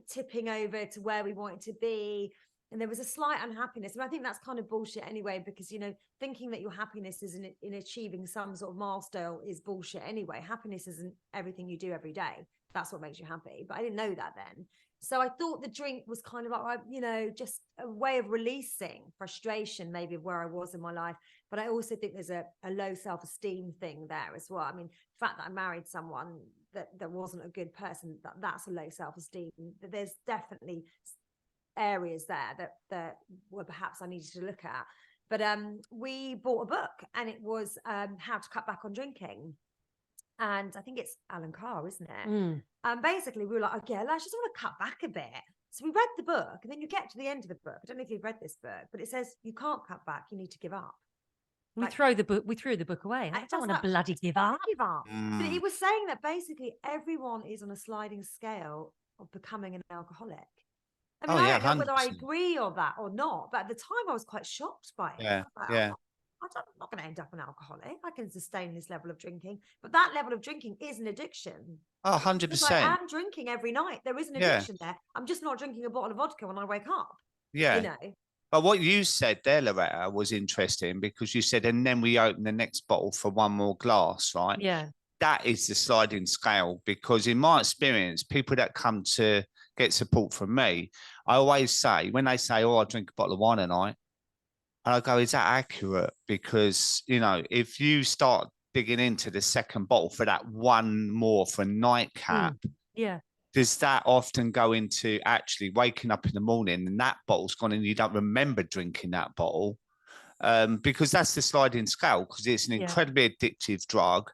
tipping over to where we wanted to be. And there was a slight unhappiness. And I think that's kind of bullshit anyway, because, thinking that your happiness is in achieving some sort of milestone is bullshit anyway. Happiness isn't everything you do every day. That's what makes you happy. But I didn't know that then. So I thought the drink was kind of like, just a way of releasing frustration, maybe, of where I was in my life. But I also think there's a low self-esteem thing there as well. I mean, the fact that I married someone that wasn't a good person, that's a low self-esteem. There's definitely areas there that were perhaps I needed to look at. But we bought a book, and it was How to Cut Back on Drinking. And I think it's Alan Carr, isn't it? Basically, we were like, okay, I just want to cut back a bit. So we read the book, and then you get to the end of the book. I don't know if you've read this book, but it says you can't cut back. You need to give up. We threw the book away. I don't want to bloody give up. But he was saying that basically everyone is on a sliding scale of becoming an alcoholic. I mean, I don't know whether I agree on that or not, but at the time I was quite shocked by it. Yeah, I'm not going to end up an alcoholic. I can sustain this level of drinking, but that level of drinking is an addiction. Oh, 100%. I am drinking every night. There is an addiction there. I'm just not drinking a bottle of vodka when I wake up. Yeah. But what you said there, Loretta, was interesting, because you said, and then we open the next bottle for one more glass, right? Yeah. That is the sliding scale, because in my experience, people that come to get support from me, I always say, when they say, oh, I drink a bottle of wine a night, and I go, is that accurate? Because, if you start digging into the second bottle for that one more for nightcap, does that often go into actually waking up in the morning and that bottle's gone and you don't remember drinking that bottle? Because that's the sliding scale, because it's an incredibly addictive drug.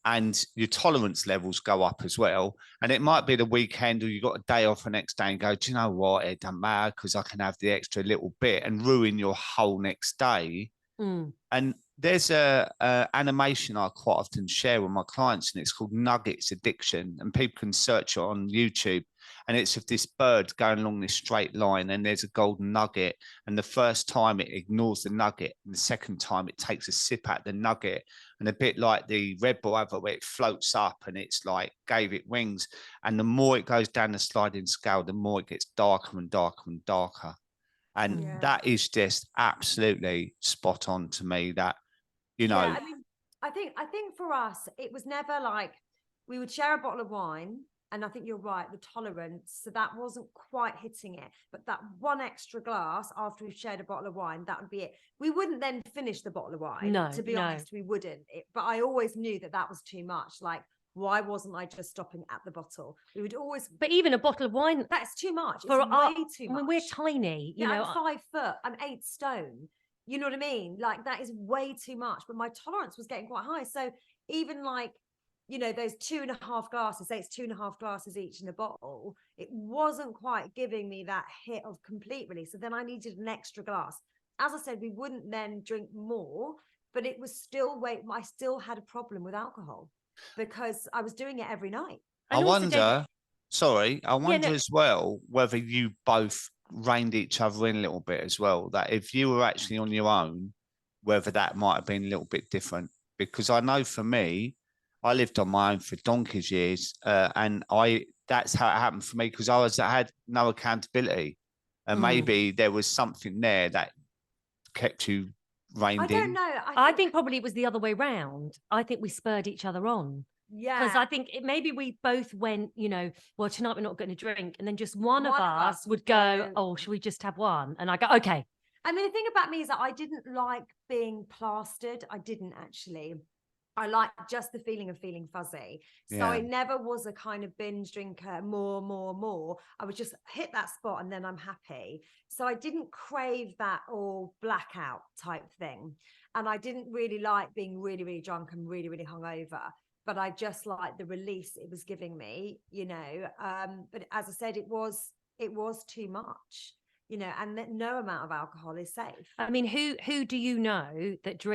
And your tolerance levels go up as well. And it might be the weekend, or you got a day off the next day and go, do you know what? It doesn't matter, because I can have the extra little bit, and ruin your whole next day. And there's a animation I quite often share with my clients, and it's called Nuggets Addiction. And people can search it on YouTube. And it's of this bird going along this straight line, and there's a golden nugget. And the first time it ignores the nugget, and the second time it takes a sip at the nugget. And a bit like the Red Bull advert, where it floats up and it's like gave it wings. And the more it goes down the sliding scale, the more it gets darker and darker and darker. And that is just absolutely spot on to me, that, I mean, I think for us, it was never like we would share a bottle of wine. And I think you're right, the tolerance, so that wasn't quite hitting it. But that one extra glass after we've shared a bottle of wine, that would be it. We wouldn't then finish the bottle of wine. No, to be honest, we wouldn't. But I always knew that was too much. Like, why wasn't I just stopping at the bottle? We would always. But even a bottle of wine, that's too much. For it's way too much. I mean, we're tiny. I'm 5 foot. I'm 8 stone. You know what I mean? Like, that is way too much. But my tolerance was getting quite high. So even like, those 2.5 glasses, say it's 2.5 glasses each in a bottle, it wasn't quite giving me that hit of complete release. So then I needed an extra glass. as I said, we wouldn't then drink more, but it was still I still had a problem with alcohol because I was doing it every night. And I also, wonder, sorry, I wonder no. as well whether you both reined each other in a little bit as well. That if you were actually on your own, whether that might have been a little bit different. Because I know for me, I lived on my own for donkey's years, and that's how it happened for me because I had no accountability, and maybe there was something there that kept you reined I don't in. know. I think probably it was the other way round. I think we spurred each other on. Yeah. Because I think maybe we both went, well, tonight we're not going to drink. And then just one of us would go, oh, should we just have one? And I go, okay. I mean, the thing about me is that I didn't like being plastered. I didn't actually. I like just the feeling of feeling fuzzy. So I never was a kind of binge drinker, more. I would just hit that spot and then I'm happy. So I didn't crave that all blackout type thing. And I didn't really like being really, really drunk and really, really hungover. But I just like the release it was giving me, but as I said, it was too much, and that no amount of alcohol is safe. I mean, who do you know that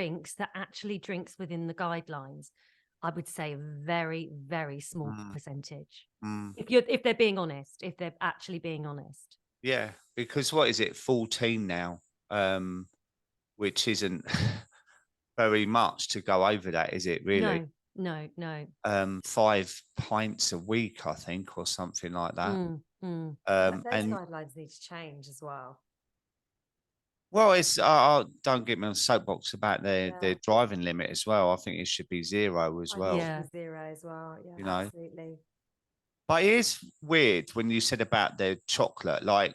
actually drinks within the guidelines? I would say a very, very small percentage. If they're being honest, if they're actually being honest. Yeah, because what is it, 14 now, which isn't very much to go over that, is it really? No. 5 pints a week, I think, or something like that. Those And guidelines need to change as well. well, it's don't get me on the soapbox about their driving limit as well. I think it should be 0 as well. Yeah, 0 as well. Yeah, absolutely. But it is weird when you said about the chocolate. Like,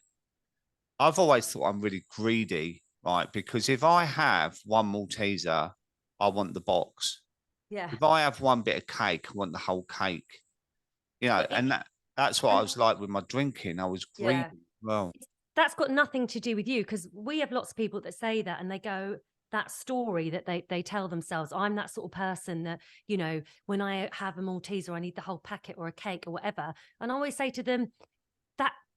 I've always thought I'm really greedy, right? Because if I have one Malteser, I want the box. Yeah. If I have one bit of cake, I want the whole cake. And that's what I was like with my drinking. I was greedy. Well, that's got nothing to do with you, because we have lots of people that say that, and they go, that story that they tell themselves, I'm that sort of person that, when I have a Malteser, I need the whole packet or a cake or whatever. And I always say to them,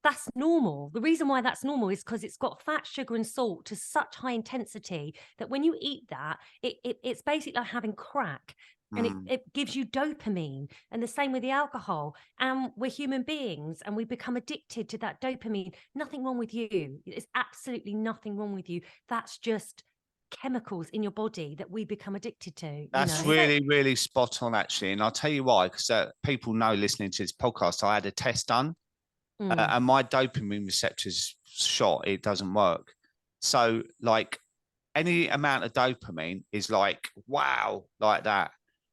that's normal. The reason why that's normal is because it's got fat, sugar, and salt to such high intensity that when you eat that, it's basically like having crack. And it gives you dopamine. And the same with the alcohol. And we're human beings and we become addicted to that dopamine. Nothing wrong with you. There's absolutely nothing wrong with you. That's just chemicals in your body that we become addicted to. That's really, really spot on, actually. And I'll tell you why, because people know listening to this podcast, I had a test done and my dopamine receptors shot. It doesn't work. So, like, any amount of dopamine is like, wow, like that.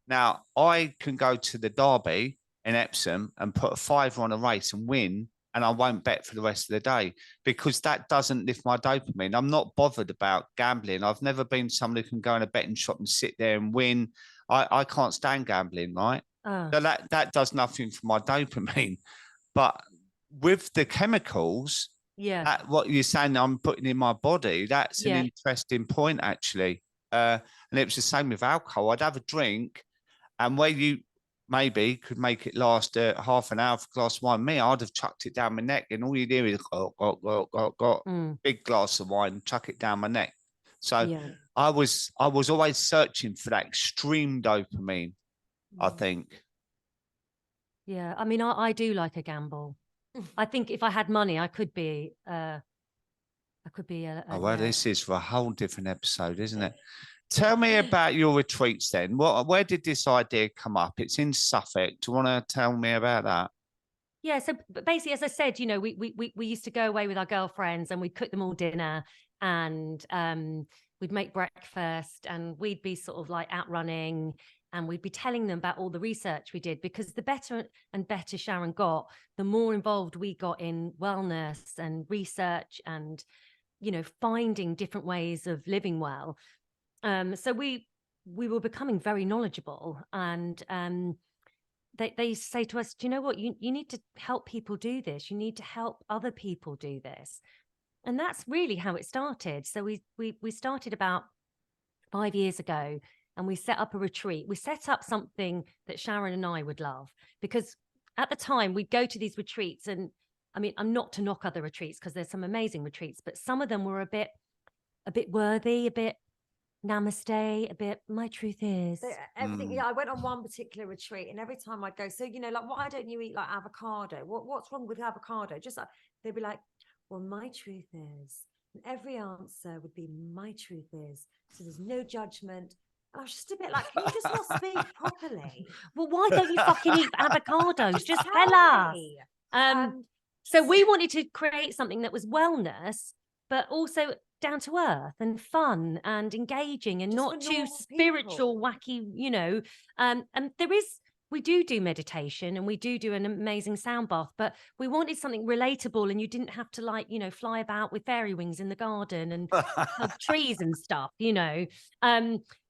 Now, I can go to the Derby in Epsom and put a £5 on a race and win, and I won't bet for the rest of the day because that doesn't lift my dopamine. I'm not bothered about gambling. I've never been somebody who can go in a betting shop and sit there and win. I can't stand gambling, right? So that does nothing for my dopamine. But with the chemicals, what you're saying I'm putting in my body, that's an interesting point, actually. And it was the same with alcohol. I'd have a drink, and where you maybe could make it last half an hour for a glass of wine, I'd have chucked it down my neck, and all you do is big glass of wine, chuck it down my neck. So I was always searching for that extreme dopamine, I think. Yeah, I mean, I do like a gamble. I think if I had money, I could be this is for a whole different episode, isn't it? Tell me about your retreats then. Where did this idea come up? It's in Suffolk. Do you want to tell me about that? Yeah, so basically, as I said, we used to go away with our girlfriends and we'd cook them all dinner, and we'd make breakfast, and we'd be sort of like out running, and we'd be telling them about all the research we did, because the better and better Sharon got, the more involved we got in wellness and research and, finding different ways of living well. So we were becoming very knowledgeable, and they say to us, do you know what, you need to help people do this. You need to help other people do this. And that's really how it started. So we started about 5 years ago, and we set up a retreat. We set up something that Sharon and I would love, because at the time we'd go to these retreats, and I mean, I'm not to knock other retreats because there's some amazing retreats, but some of them were a bit a bit worthy, a bit namaste, a bit my truth is. Everything. Yeah, I went on one particular retreat, and every time I'd go, so like, why don't you eat like avocado? What's wrong with avocado? Just like, they'd be like, well, my truth is, and every answer would be my truth is. So there's no judgment. And I was just a bit like, can you just not speak properly? Well, why don't you fucking eat avocados? Just tell us. So we wanted to create something that was wellness, but also down to earth and fun and engaging and not too spiritual, wacky, and we do meditation and we do an amazing sound bath, but we wanted something relatable, and you didn't have to fly about with fairy wings in the garden and hug trees and stuff,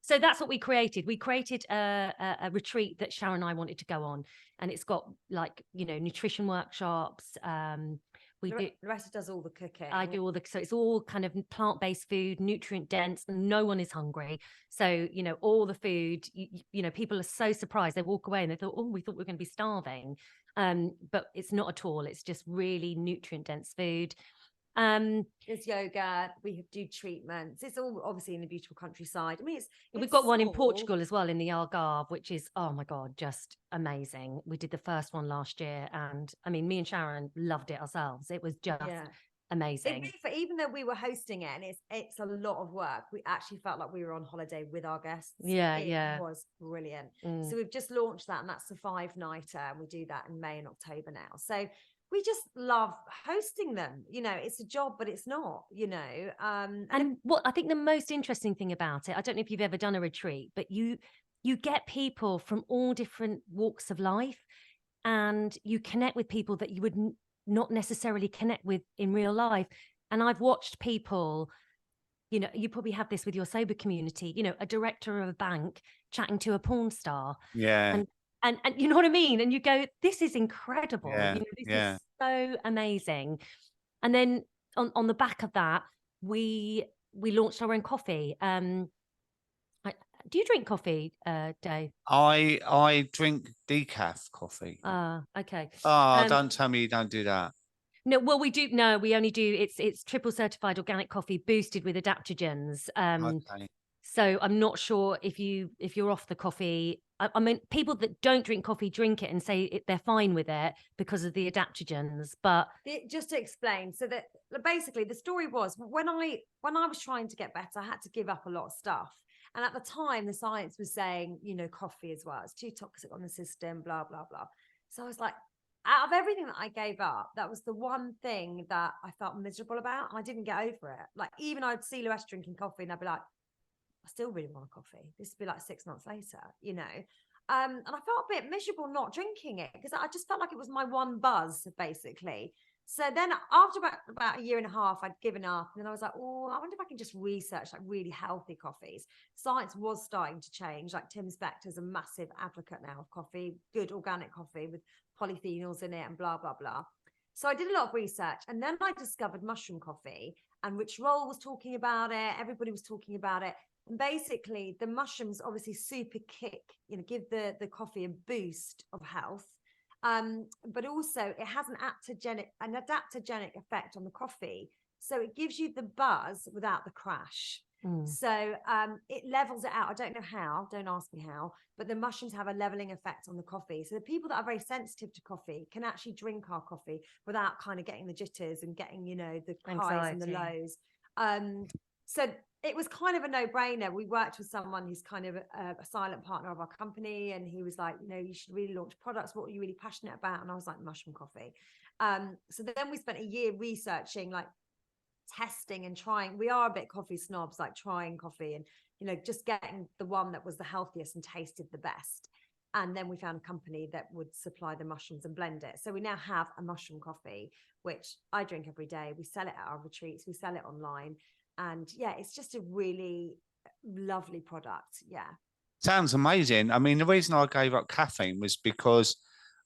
so that's what we created. We created a retreat that Sharon and I wanted to go on, and it's got nutrition workshops. Lauretta does all the cooking. I do so it's all kind of plant-based food, nutrient dense, and no one is hungry. So, all the food, people are so surprised. They walk away and they thought, oh, we thought we were going to be starving. But it's not at all. It's just really nutrient dense food. There's yoga, we do treatments. It's all obviously in the beautiful countryside. I mean, we've got one in Portugal as well, in the Algarve, which is, oh my God, just amazing. We did the first one last year, and I mean, me and Sharon loved it ourselves. It was just amazing. Even though we were hosting it, and it's a lot of work, we actually felt like we were on holiday with our guests. It was brilliant. So we've just launched that, and that's a 5-nighter, and we do that in May and October now. So we just love hosting them. It's a job, but it's not, and what I think the most interesting thing about it, I don't know if you've ever done a retreat, but you get people from all different walks of life, and you connect with people that you would not necessarily connect with in real life. And I've watched people, you probably have this with your sober community, a director of a bank chatting to a porn star. Yeah. And you know what I mean? And you go, this is incredible. This is so amazing. And then on the back of that, we launched our own coffee. Do you drink coffee, Dave? I drink decaf coffee. Okay. Don't tell me you don't do that. No, well, we do. No, we only do. It's triple certified organic coffee boosted with adaptogens. Okay. So I'm not sure if you're off the coffee. I mean, people that don't drink coffee drink it and say they're fine with it because of the adaptogens. But just to explain, so that basically the story was when I was trying to get better, I had to give up a lot of stuff. And at the time, the science was saying, coffee as well, it's too toxic on the system, blah, blah, blah. So I was like, out of everything that I gave up, that was the one thing that I felt miserable about. And I didn't get over it. Like, even I'd see Lauretta drinking coffee and I'd be like, I still really want a coffee. This would be like 6 months later, And I felt a bit miserable not drinking it because I just felt like it was my one buzz, basically. So then after about a year and a half, I'd given up. And then I was like, oh, I wonder if I can just research like really healthy coffees. Science was starting to change. Like Tim Spector's a massive advocate now of coffee, good organic coffee with polyphenols in it and blah, blah, blah. So I did a lot of research. And then I discovered mushroom coffee, and Rich Roll was talking about it. Everybody was talking about it. And basically, the mushrooms obviously super kick, give the coffee a boost of health. But also it has an adaptogenic effect on the coffee. So it gives you the buzz without the crash. So it levels it out. I don't know how, don't ask me how, but the mushrooms have a leveling effect on the coffee. So the people that are very sensitive to coffee can actually drink our coffee without kind of getting the jitters and getting, the highs and the lows. So it was kind of a no-brainer. We worked with someone who's kind of a silent partner of our company, and he was like, you should really launch products. What are you really passionate about? And I was like, mushroom coffee. So then we spent a year researching, like testing and trying. We are a bit coffee snobs, like trying coffee and, just getting the one that was the healthiest and tasted the best. And then we found a company that would supply the mushrooms and blend it. So we now have a mushroom coffee, which I drink every day. We sell it at our retreats. We sell it online. And yeah, it's just a really lovely product. Yeah. Sounds amazing. I mean, the reason I gave up caffeine was because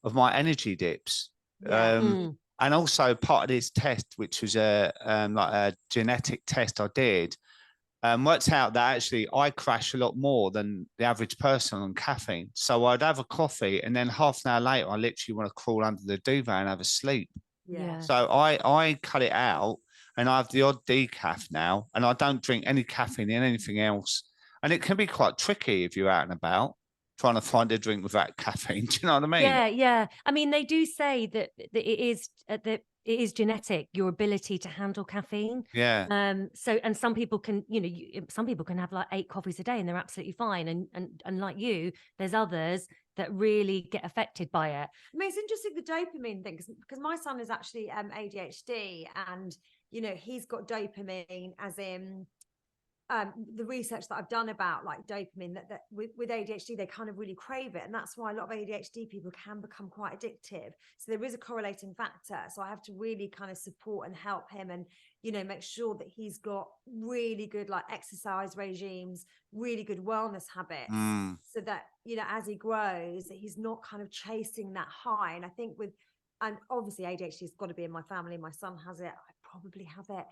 of my energy dips. And also part of this test, which was like a genetic test I did, worked out that actually I crash a lot more than the average person on caffeine. So I'd have a coffee and then half an hour later, I literally want to crawl under the duvet and have a sleep. Yeah. So I cut it out. and I have the odd decaf now, and I don't drink any caffeine in anything else. And it can be quite tricky if you're out and about trying to find a drink without caffeine. Do you know what I mean? Yeah, yeah. I mean, they do say that it is genetic, your ability to handle caffeine. Yeah. So, and some people can, some people can have like 8 coffees a day and they're absolutely fine. And like you, there's others that really get affected by it. I mean, it's interesting, the dopamine thing, because my son is actually ADHD, and he's got dopamine, as in the research that I've done about like dopamine, that with ADHD they kind of really crave it, and that's why a lot of ADHD people can become quite addictive. So there is a correlating factor. So I have to really kind of support and help him, and make sure that he's got really good like exercise regimes, really good wellness habits, so that as he grows, that he's not kind of chasing that high. And I think and obviously ADHD has got to be in my family. My son has it. I probably have it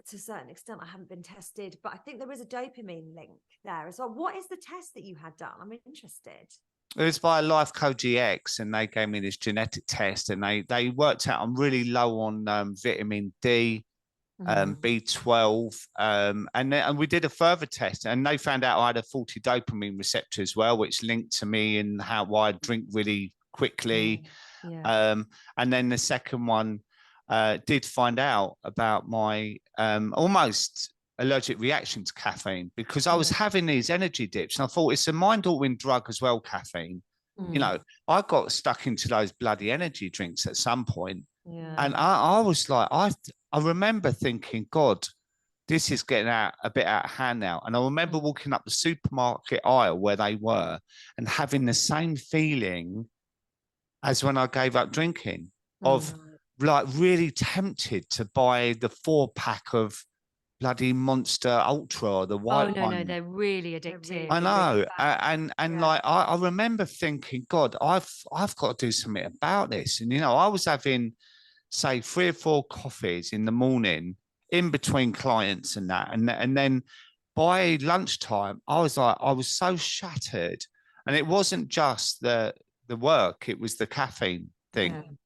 to a certain extent. I haven't been tested, but I think there is a dopamine link there as well. What is the test that you had done? I'm interested. It was by Life Code GX, and they gave me this genetic test, and they worked out I'm really low on vitamin D, B12, and we did a further test, and they found out I had a faulty dopamine receptor as well, which linked to me and why I drink really quickly. And then the second one did find out about my almost allergic reaction to caffeine, because I was having these energy dips, and I thought it's a mind-altering drug as well, caffeine. I got stuck into those bloody energy drinks at some point. And I was like, I remember thinking, God, this is getting a bit out of hand now. And I remember walking up the supermarket aisle where they were and having the same feeling as when I gave up drinking, of like really tempted to buy the 4-pack of bloody Monster Ultra, or the white one. No, they're really addictive. I know. Like I remember thinking, God, I've got to do something about this. And I was having, say, 3 or 4 coffees in the morning in between clients and that, and then by lunchtime I was so shattered. And it wasn't just the work, it was the caffeine thing.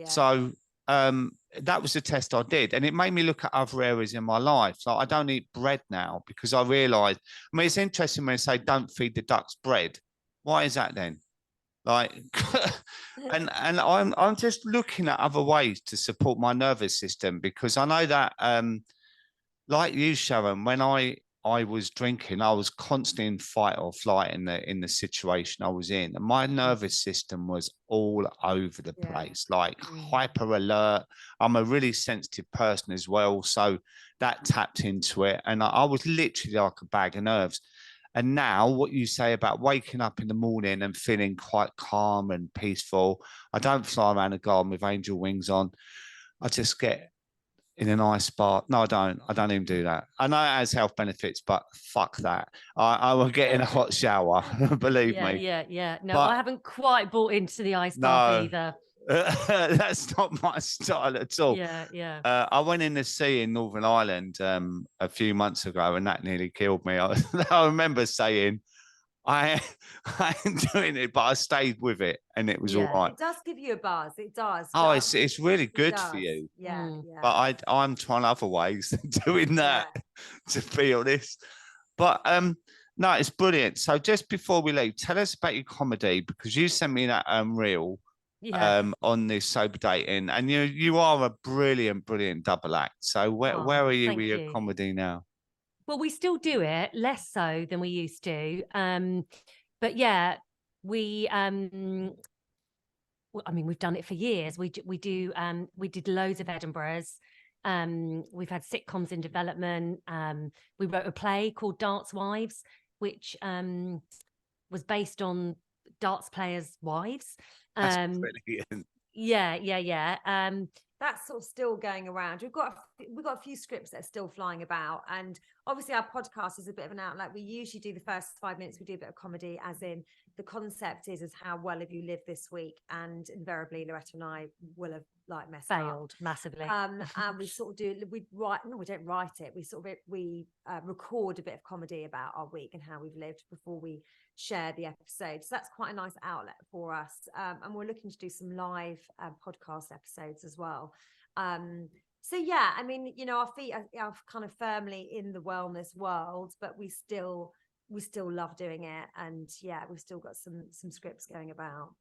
So that was the test I did, and it made me look at other areas in my life. So I don't eat bread now, because I realized, it's interesting when they say don't feed the ducks bread. Why is that then? Like, and I'm just looking at other ways to support my nervous system, because I know that, like you, Sharon, when I was drinking, I was constantly in fight or flight in the situation I was in, and my nervous system was all over the place, like hyper alert. I'm a really sensitive person as well, so that tapped into it, and I was literally like a bag of nerves. And now, what you say about waking up in the morning and feeling quite calm and peaceful, I don't fly around the garden with angel wings on. I just get in a nice spa. No, I don't even do that. I know it has health benefits, but fuck that. I will get in a hot shower. Believe me. Yeah. No, but I haven't quite bought into the ice bath either. That's not my style at all. Yeah. I went in the sea in Northern Ireland a few months ago, and that nearly killed me. I remember saying, I ain't doing it, but I stayed with it, and it was all right. It does give you a buzz. It does. Oh, it's really good for you. Yeah. But I'm trying other ways than doing that, to be honest. But no, it's brilliant. So just before we leave, tell us about your comedy, because you sent me that reel on this sober dating, and you are a brilliant double act. So where are you with your comedy now? Well, we still do it, less so than we used to. But yeah, we we've done it for years. We did loads of Edinburghs. We've had sitcoms in development. We wrote a play called Darts Wives, which was based on darts players' wives. That's brilliant. Yeah. That's sort of still going around. We've got a few scripts that are still flying about, and obviously our podcast is a bit of an outlet. We usually do the first 5 minutes, we do a bit of comedy, as in the concept is how well have you lived this week, and invariably Loretta and I will have like failed massively. And we sort of we don't write it. We record a bit of comedy about our week and how we've lived before we share the episode. So that's quite a nice outlet for us. And we're looking to do some live podcast episodes as well. So yeah, I mean, you know, our feet are kind of firmly in the wellness world, but we still love doing it, and yeah, we've still got some scripts going about.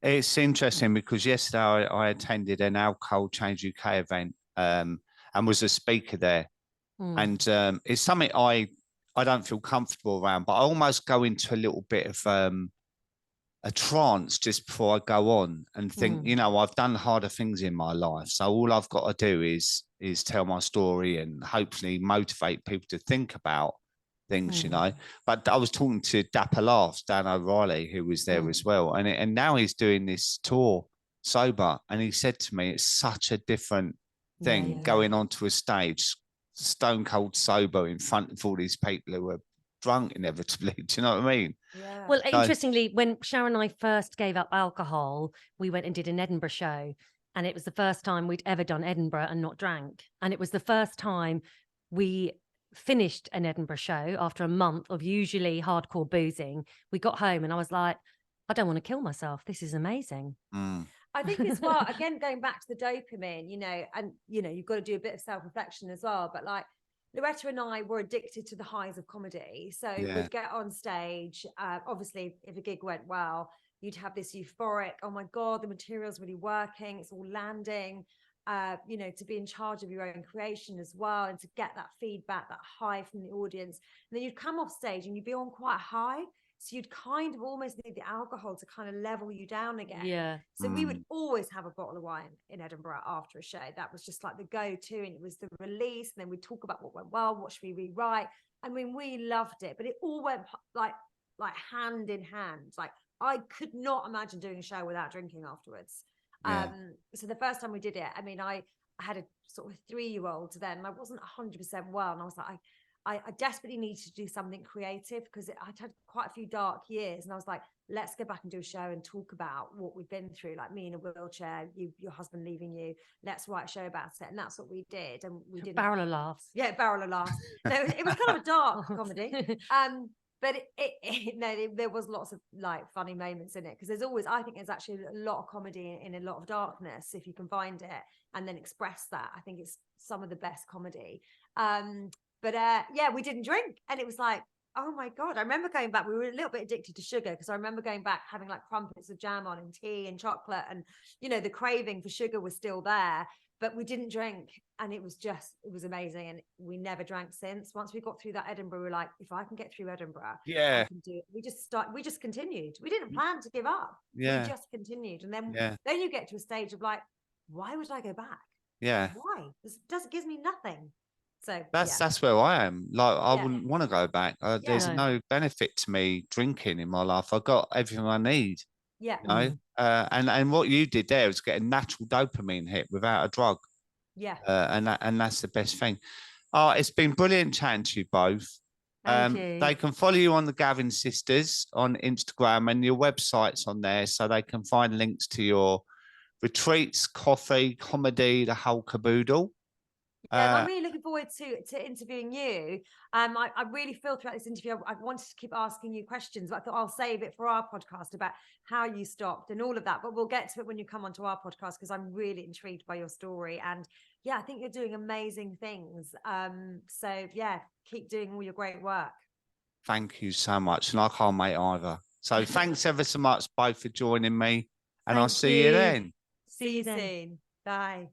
It's interesting because yesterday I attended an Alcohol Change UK event and was a speaker there. And it's something I don't feel comfortable around, but I almost go into a little bit of a trance just before I go on and think, you know, I've done harder things in my life. So all I've got to do is tell my story and hopefully motivate people to think about things, you know. But I was talking to Dapper Laughs, Dan O'Reilly, who was there as well. And now he's doing this tour sober. And he said to me, it's such a different thing going onto a stage, stone cold sober in front of all these people who are drunk inevitably. Do you know what I mean? Yeah. Well, interestingly, when Sharon and I first gave up alcohol, we went and did an Edinburgh show. And it was the first time we'd ever done Edinburgh and not drank. And it was the first time we finished an Edinburgh show after a month of usually hardcore boozing. We got home and I was like, I don't want to kill myself. This is amazing. I think as well, again, going back to the dopamine, you know, and, you know, you've got to do a bit of self-reflection as well. But like Lauretta and I were addicted to the highs of comedy. So we'd get on stage. Obviously, if a gig went well, you'd have this euphoric, oh my God, the material's really working. It's all landing. You know, to be in charge of your own creation as well, and to get that feedback, that high from the audience. And then you'd come off stage and you'd be on quite high. So you'd kind of almost need the alcohol to kind of level you down again. Yeah. So we would always have a bottle of wine in Edinburgh after a show. That was just like the go-to, and it was the release. And then we'd talk about what went well, what should we rewrite. I mean, we loved it, but it all went like hand in hand. Like I could not imagine doing a show without drinking afterwards. Yeah. So the first time we did it, I mean, I had a sort of 3-year-old then, and I wasn't 100% well. And I was like, I desperately needed to do something creative because I'd had quite a few dark years. And I was like, let's go back and do a show and talk about what we've been through, like me in a wheelchair, your husband leaving you. Let's write a show about it. And that's what we did. And we did Barrel of laughs. Yeah, barrel of laughs. No, it was kind of a dark comedy. But there was lots of like funny moments in it, because I think there's actually a lot of comedy in a lot of darkness if you can find it and then express that. I think it's some of the best comedy. But yeah, we didn't drink, and it was like, oh my God. I remember going back, we were a little bit addicted to sugar, because I remember going back having like crumpets of jam on and tea and chocolate, and you know, the craving for sugar was still there. But we didn't drink, and it was amazing. And we never drank since. Once we got through that Edinburgh, we were like, if I can get through Edinburgh, I can do it. We just continued. We didn't plan to give up. We just continued. And then you get to a stage of like, why would I go back? Why? This gives me nothing. So that's where I am. Like I wouldn't want to go back. There's no benefit to me drinking in my life. I got everything I need. Yeah. You know? And what you did there was get a natural dopamine hit without a drug. Yeah. And that's the best thing. It's been brilliant chatting to you both. Thank you. They can follow you on the Gavin Sisters on Instagram, and your website's on there, so they can find links to your retreats, coffee, comedy, the whole caboodle. Yeah, I'm really looking forward to interviewing you. I really feel throughout this interview, I wanted to keep asking you questions, but I thought I'll save it for our podcast about how you stopped and all of that. But we'll get to it when you come onto our podcast, because I'm really intrigued by your story. And yeah, I think you're doing amazing things. So yeah, keep doing all your great work. Thank you so much. And I can't wait either. So thanks ever so much both for joining me. And I'll see you then. See you soon. Bye.